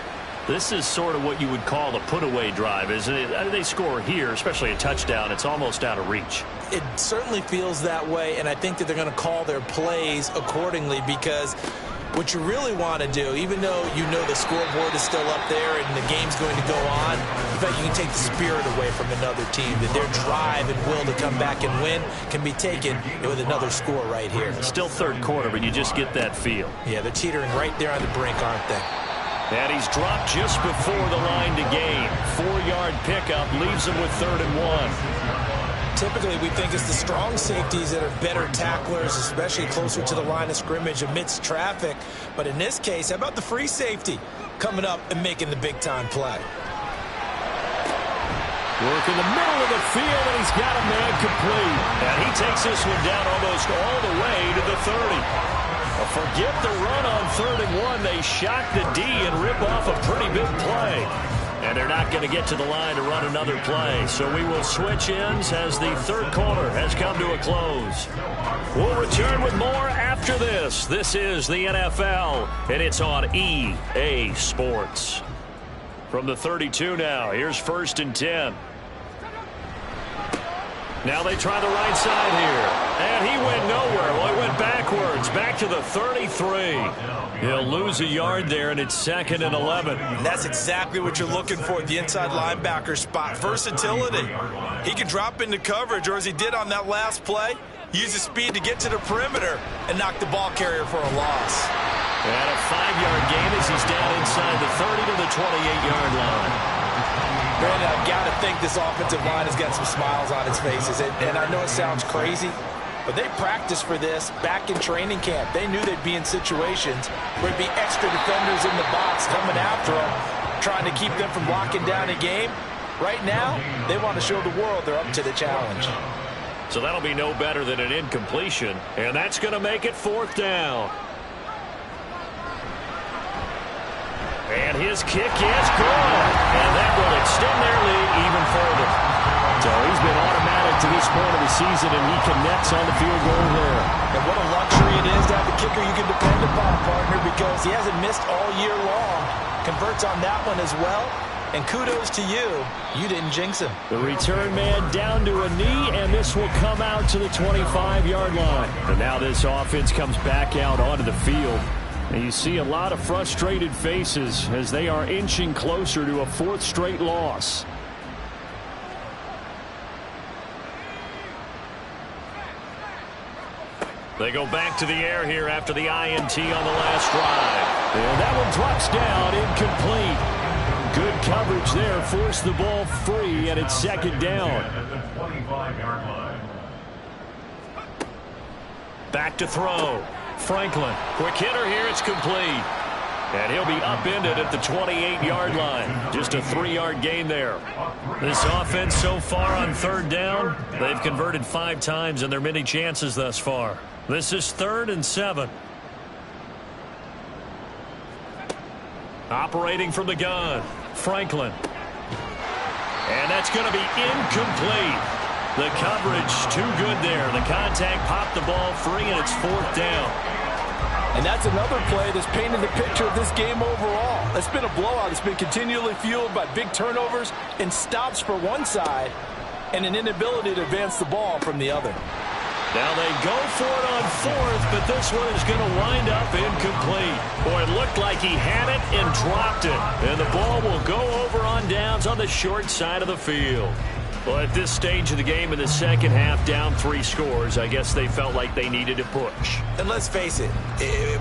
This is sort of what you would call the put-away drive, isn't it? They score here, especially a touchdown. It's almost out of reach. It certainly feels that way, and I think that they're going to call their plays accordingly, because what you really want to do, even though you know the scoreboard is still up there and the game's going to go on, in fact, you can take the spirit away from another team, that their drive and will to come back and win can be taken with another score right here. Still third quarter, but you just get that feel. Yeah, they're teetering right there on the brink, aren't they? And he's dropped just before the line to gain. 4-yard pickup leaves him with 3rd and 1. Typically, we think it's the strong safeties that are better tacklers, especially closer to the line of scrimmage amidst traffic. But in this case, how about the free safety coming up and making the big-time play? Work in the middle of the field, and he's got a man complete. And he takes this one down almost all the way to the 30. Forget the run on 3rd and 1. They shock the D and rip off a pretty big play. And they're not going to get to the line to run another play. So we will switch ends as the third quarter has come to a close. We'll return with more after this. This is the NFL, and it's on EA Sports. From the 32 now, here's 1st and 10. Now they try the right side here. And he went nowhere. Well, he went backwards. Back to the 33. He'll lose a yard there, and it's 2nd and 11. And that's exactly what you're looking for at the inside linebacker spot. Versatility. He can drop into coverage, or as he did on that last play, use his speed to get to the perimeter and knock the ball carrier for a loss. And a 5-yard gain as he's down inside the 30 to the 28-yard line. Brandon, I've got to think this offensive line has got some smiles on its faces. And I know it sounds crazy, but they practiced for this back in training camp. They knew they'd be in situations where there'd be extra defenders in the box coming after them, trying to keep them from locking down a game. Right now, they want to show the world they're up to the challenge. So that'll be no better than an incompletion, and that's going to make it 4th down. And his kick is good. And that will extend their lead even further. So he's been automatic to this point of the season, and he connects on the field goal there. And what a luxury it is to have a kicker you can depend upon, partner, because he hasn't missed all year long. Converts on that one as well. And kudos to you. You didn't jinx him. The return man down to a knee, and this will come out to the 25-yard line. And now this offense comes back out onto the field. And you see a lot of frustrated faces as they are inching closer to a 4th straight loss. They go back to the air here after the INT on the last drive. And that one drops down, incomplete. Good coverage there, forced the ball free, and it's 2nd down. Back to throw. Franklin, quick hitter here, it's complete. And he'll be upended at the 28-yard line. Just a 3-yard gain there. This offense so far on 3rd down, they've converted 5 times in their many chances thus far. This is 3rd and 7. Operating from the gun, Franklin. And that's going to be incomplete. The coverage too good there. The contact popped the ball free, and it's 4th down. And that's another play that's painted the picture of this game overall. It's been a blowout. It's been continually fueled by big turnovers and stops for one side and an inability to advance the ball from the other. Now they go for it on 4th, but this one is going to wind up incomplete. Boy, it looked like he had it and dropped it. And the ball will go over on downs on the short side of the field. Well, at this stage of the game in the second half, down 3 scores, I guess they felt like they needed to push. And let's face it,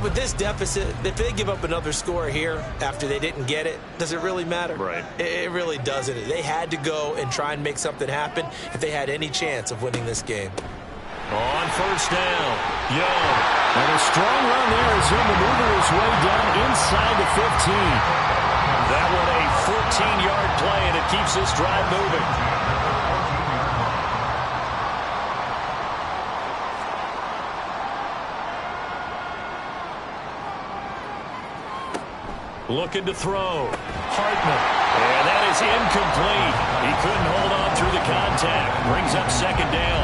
with this deficit, if they give up another score here after they didn't get it, does it really matter? Right. It really doesn't. They had to go and try and make something happen if they had any chance of winning this game. On 1st down, Young. And a strong run there as he'll maneuver his way down inside the 15. That one a 14-yard play, and it keeps this drive moving. Looking to throw. Hartman. And that is incomplete. He couldn't hold on through the contact. Brings up second down.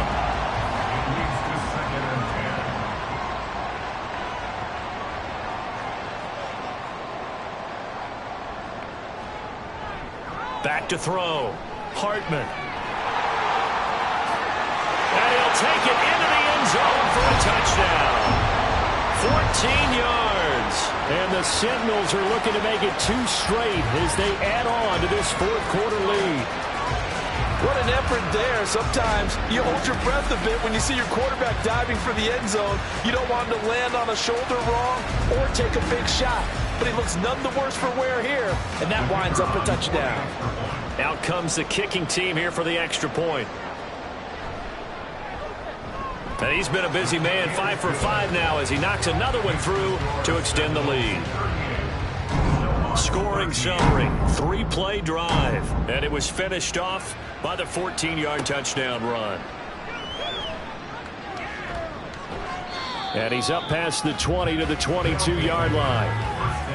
Back to throw. Hartman. And he'll take it into the end zone for a touchdown. 14 yards. And the Sentinels are looking to make it 2 straight as they add on to this fourth quarter lead. What an effort there. Sometimes you hold your breath a bit when you see your quarterback diving for the end zone. You don't want him to land on a shoulder wrong or take a big shot. But he looks none the worse for wear here, and that winds up a touchdown. Out comes the kicking team here for the extra point. And he's been a busy man, 5 for 5 now as he knocks another one through to extend the lead. Scoring summary, 3-play drive. And it was finished off by the 14-yard touchdown run. And he's up past the 20 to the 22-yard line.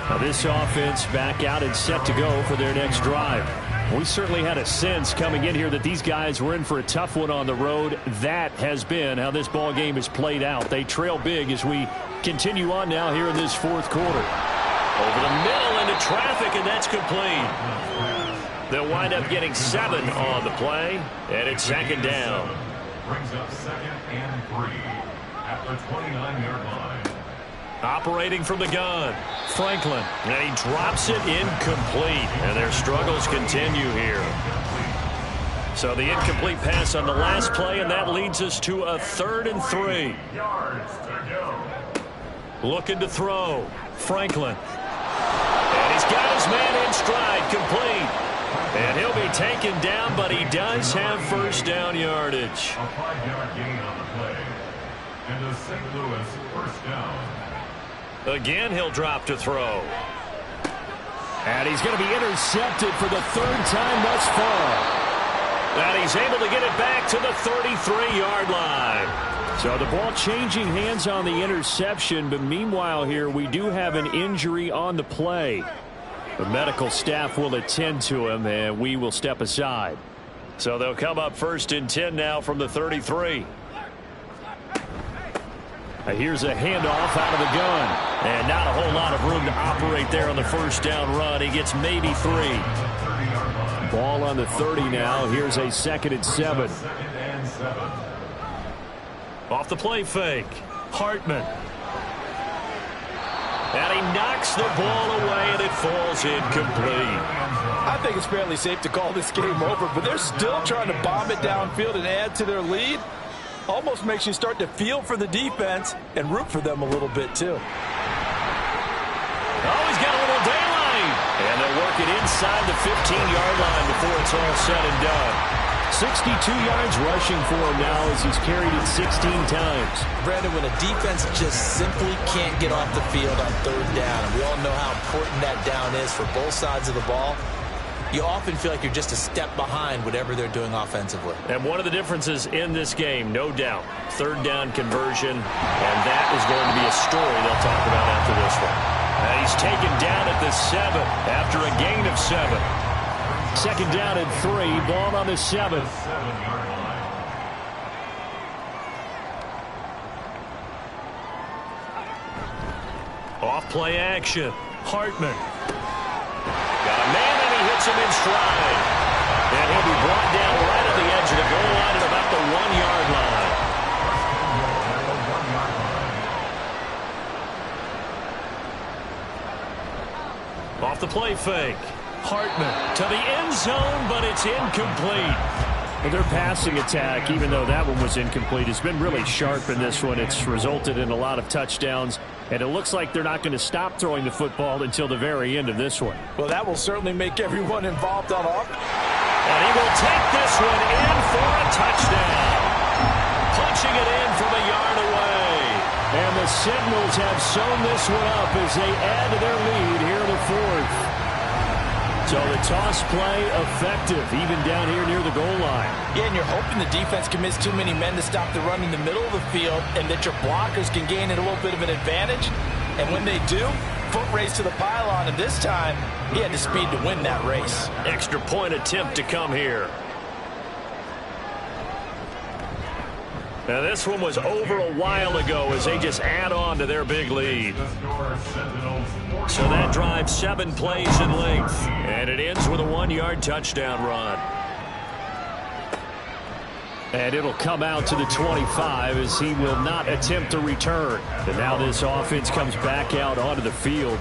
Now this offense back out and set to go for their next drive. We certainly had a sense coming in here that these guys were in for a tough one on the road. That has been how this ball game has played out. They trail big as we continue on now here in this fourth quarter. Over the middle into traffic, and that's complete. They'll wind up getting 7 on the play, and it's second down. Brings up 2nd and 3 at the 29-yard line. Operating from the gun, Franklin, and he drops it incomplete, and their struggles continue here. So the incomplete pass on the last play, and that leads us to a 3rd and 3. Yards to go. Looking to throw, Franklin. And he's got his man in stride, complete. And he'll be taken down, but he does have first down yardage. A 5-yard gain on the play. And the St. Louis first down. Again, he'll drop to throw. And he's going to be intercepted for the 3rd time thus far. And he's able to get it back to the 33-yard line. So the ball changing hands on the interception, but meanwhile here we do have an injury on the play. The medical staff will attend to him, and we will step aside. So they'll come up 1st and 10 now from the 33. Here's a handoff out of the gun. And not a whole lot of room to operate there on the first down run. He gets maybe 3. Ball on the 30 now. Here's a 2nd and 7. Off the play fake. Hartman. And he knocks the ball away, and it falls incomplete. I think it's fairly safe to call this game over, but they're still trying to bomb it downfield and add to their lead. Almost makes you start to feel for the defense and root for them a little bit, too. Oh, he's got a little daylight. And they'll work it inside the 15-yard line before it's all said and done. 62 yards rushing for him now as he's carried it 16 times. Brandon, when a defense just simply can't get off the field on 3rd down, and we all know how important that down is for both sides of the ball, you often feel like you're just a step behind whatever they're doing offensively. And one of the differences in this game, no doubt, 3rd down conversion, and that is going to be a story they'll talk about after this one. And he's taken down at the 7 after a gain of 7. 2nd down and 3, ball on the 7. Off play action, Hartman. Got a man, and he hits him in stride. And he'll be brought down right at the edge of the goal line at about the 1-yard line. Off the play fake. Hartman to the end zone, but it's incomplete. Well, their passing attack, even though that one was incomplete, has been really sharp in this one. It's resulted in a lot of touchdowns, and it looks like they're not going to stop throwing the football until the very end of this one. Well, that will certainly make everyone involved on offense. And he will take this one in for a touchdown. Punching it in from a yard away. And the Sentinels have sewn this one up as they add to their lead here in the 4th. So the toss play effective, even down here near the goal line. Yeah, and you're hoping the defense commits too many men to stop the run in the middle of the field and that your blockers can gain a little bit of an advantage. And when they do, foot race to the pylon, and this time he had the speed to win that race. Extra point attempt to come here. Now this one was over a while ago as they just add on to their big lead. So that drives 7 plays in length. And it ends with a 1-yard touchdown run. And it'll come out to the 25 as he will not attempt to return. And now this offense comes back out onto the field.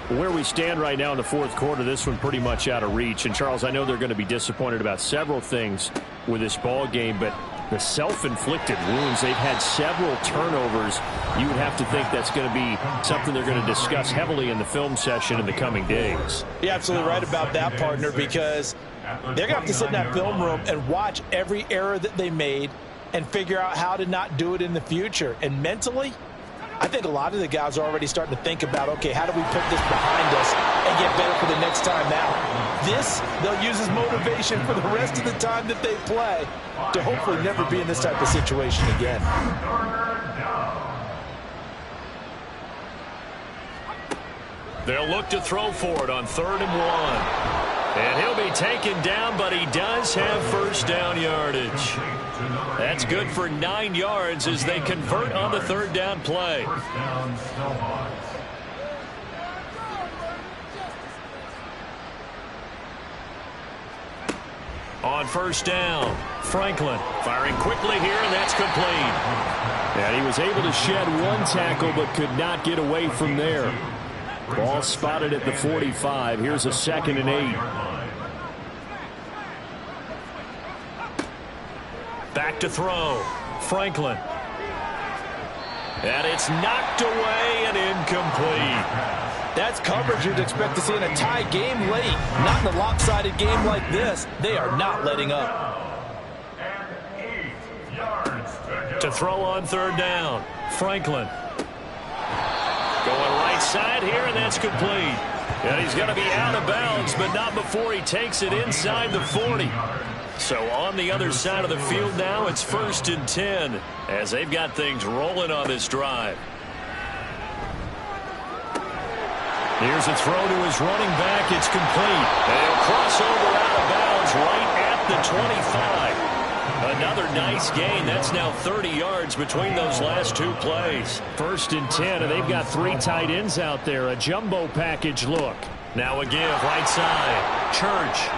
Where we stand right now in the fourth quarter, this one pretty much out of reach. And Charles, I know they're going to be disappointed about several things with this ball game, but the self-inflicted wounds, they've had several turnovers. You would have to think that's going to be something they're going to discuss heavily in the film session in the coming days. You're absolutely right about that, partner, because they're going to have to sit in that film room and watch every error that they made and figure out how to not do it in the future. And mentally, I think a lot of the guys are already starting to think about, okay, how do we put this behind us and get better for the next time out? This, they'll use as motivation for the rest of the time that they play to hopefully never be in this type of situation again. They'll look to throw for it on 3rd and 1. And he'll be taken down, but he does have first down yardage. That's good for 9 yards as they convert on the 3rd down play. On 1st down, Franklin firing quickly here, and that's complete. And he was able to shed 1 tackle but could not get away from there. Ball spotted at the 45. Here's a 2nd and 8. Back to throw. Franklin. And it's knocked away and incomplete. That's coverage you'd expect to see in a tie game late. Not in a lopsided game like this. They are not letting up. To throw on 3rd down. Franklin. Going right side here, and that's complete. And he's going to be out of bounds, but not before he takes it inside the 40. So on the other side of the field now, it's 1st and 10 as they've got things rolling on this drive. Here's a throw to his running back. It's complete. And he'll cross over out of bounds right at the 25. Another nice gain. That's now 30 yards between those last 2 plays. 1st and 10, and they've got 3 tight ends out there. A jumbo package look. Now a give right side. Church.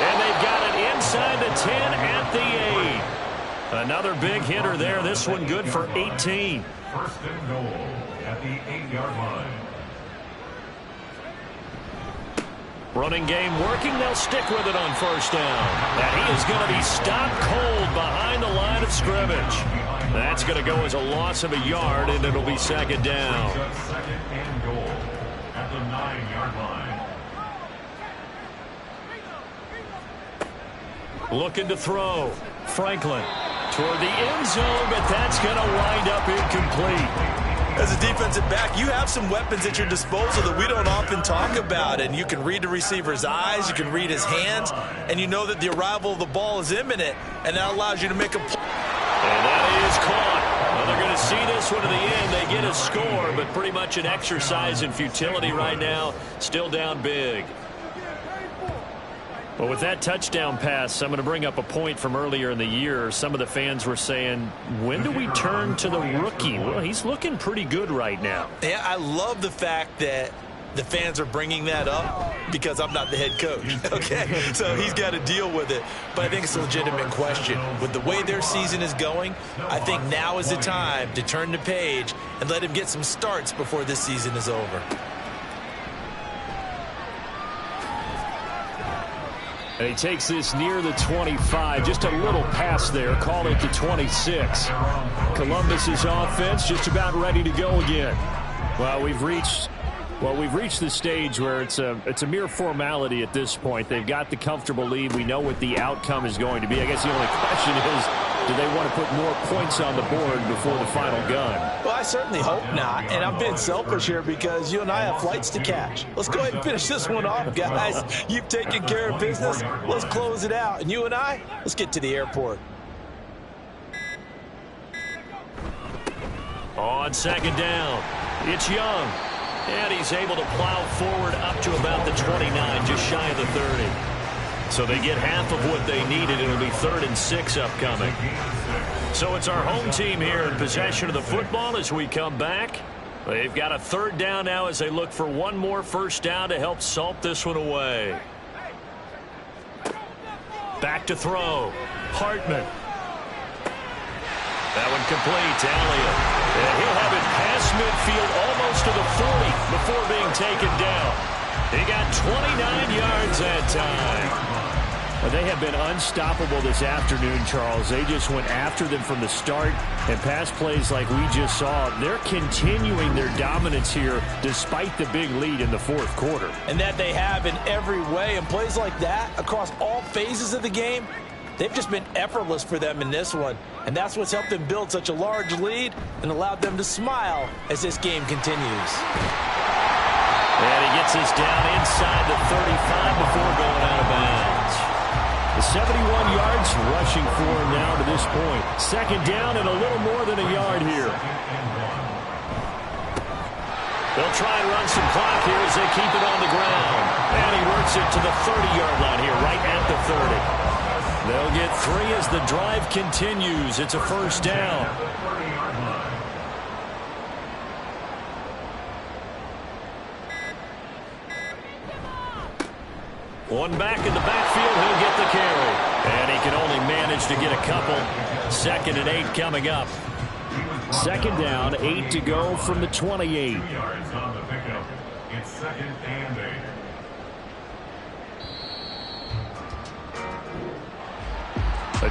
And they've got it inside the 10 at the 8. Another big hitter there. This one good for 18. 1st and goal at the 8-yard line. Running game working. They'll stick with it on 1st down. And he is going to be stopped cold behind the line of scrimmage. That's going to go as a loss of a yard, and it'll be 2nd down. 2nd and goal at the 9-yard line. Looking to throw. Franklin toward the end zone, but that's going to wind up incomplete. As a defensive back, you have some weapons at your disposal that we don't often talk about, and you can read the receiver's eyes, you can read his hands, and you know that the arrival of the ball is imminent, and that allows you to make a play. And that is caught. Well, they're going to see this one to the end. They get a score, but pretty much an exercise in futility right now. Still down big. Well, with that touchdown pass, I'm going to bring up a point from earlier in the year. Some of the fans were saying, when do we turn to the rookie? Well, he's looking pretty good right now. Yeah, I love the fact that the fans are bringing that up because I'm not the head coach, okay? So he's got to deal with it. But I think it's a legitimate question. With the way their season is going, I think now is the time to turn the page and let him get some starts before this season is over. And he takes this near the 25. Just a little pass there. Call it the 26. Columbus's offense just about ready to go again. Well, we've reached the stage where it's a mere formality at this point. They've got the comfortable lead. We know what the outcome is going to be. I guess the only question is, Do they want to put more points on the board before the final gun? Well, I certainly hope not, and I'm being selfish here because you and I have flights to catch. Let's go ahead and finish this one off, guys. You've taken care of business. Let's close it out, and you and I, let's get to the airport. On second down, it's Young. And he's able to plow forward up to about the 29, just shy of the 30. So they get half of what they needed. It'll be 3rd and 6 upcoming. So it's our home team here in possession of the football as we come back. They've got a 3rd down now as they look for one more first down to help salt this one away. Back to throw. Hartman. That one complete to Elliott. And he'll have it past midfield almost to the 40 before being taken down. He got 29 yards that time. Well, they have been unstoppable this afternoon, Charles. They just went after them from the start, and pass plays like we just saw, they're continuing their dominance here despite the big lead in the 4th quarter. And that they have in every way, and plays like that across all phases of the game, they've just been effortless for them in this one. And that's what's helped them build such a large lead and allowed them to smile as this game continues. And he gets this down inside the 35 before going out of bounds. 71 yards rushing for him now to this point. 2nd down and a little more than a yard here. They'll try and run some clock here as they keep it on the ground. And he works it to the 30-yard line here, right at the 30. They'll get 3 as the drive continues. It's a first down. One back in the backfield, he'll get the carry. And he can only manage to get a couple. 2nd and 8 coming up. 2nd down, 8 to go from the 28. Yards on the pickup. It's 2nd and 8.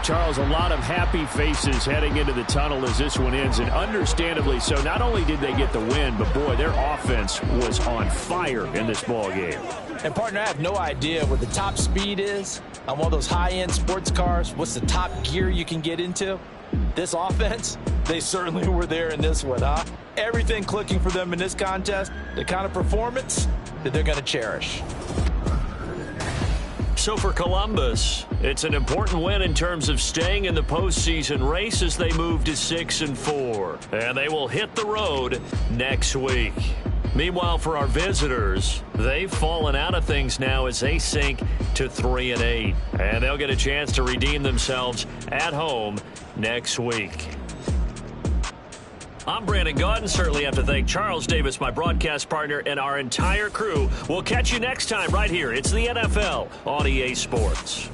Charles, a lot of happy faces heading into the tunnel as this one ends, and understandably so. Not only did they get the win, but boy, their offense was on fire in this ball game. And partner, I have no idea what the top speed is on one of those high-end sports cars. What's the top gear you can get into? This offense, they certainly were there in this one, huh? Everything clicking for them in this contest, the kind of performance that they're going to cherish. So for Columbus, it's an important win in terms of staying in the postseason race as they move to 6-4. And they will hit the road next week. Meanwhile, for our visitors, they've fallen out of things now as they sink to 3-8. And they'll get a chance to redeem themselves at home next week. I'm Brandon Gaudin. Certainly have to thank Charles Davis, my broadcast partner, and our entire crew. We'll catch you next time right here. It's the NFL on EA Sports.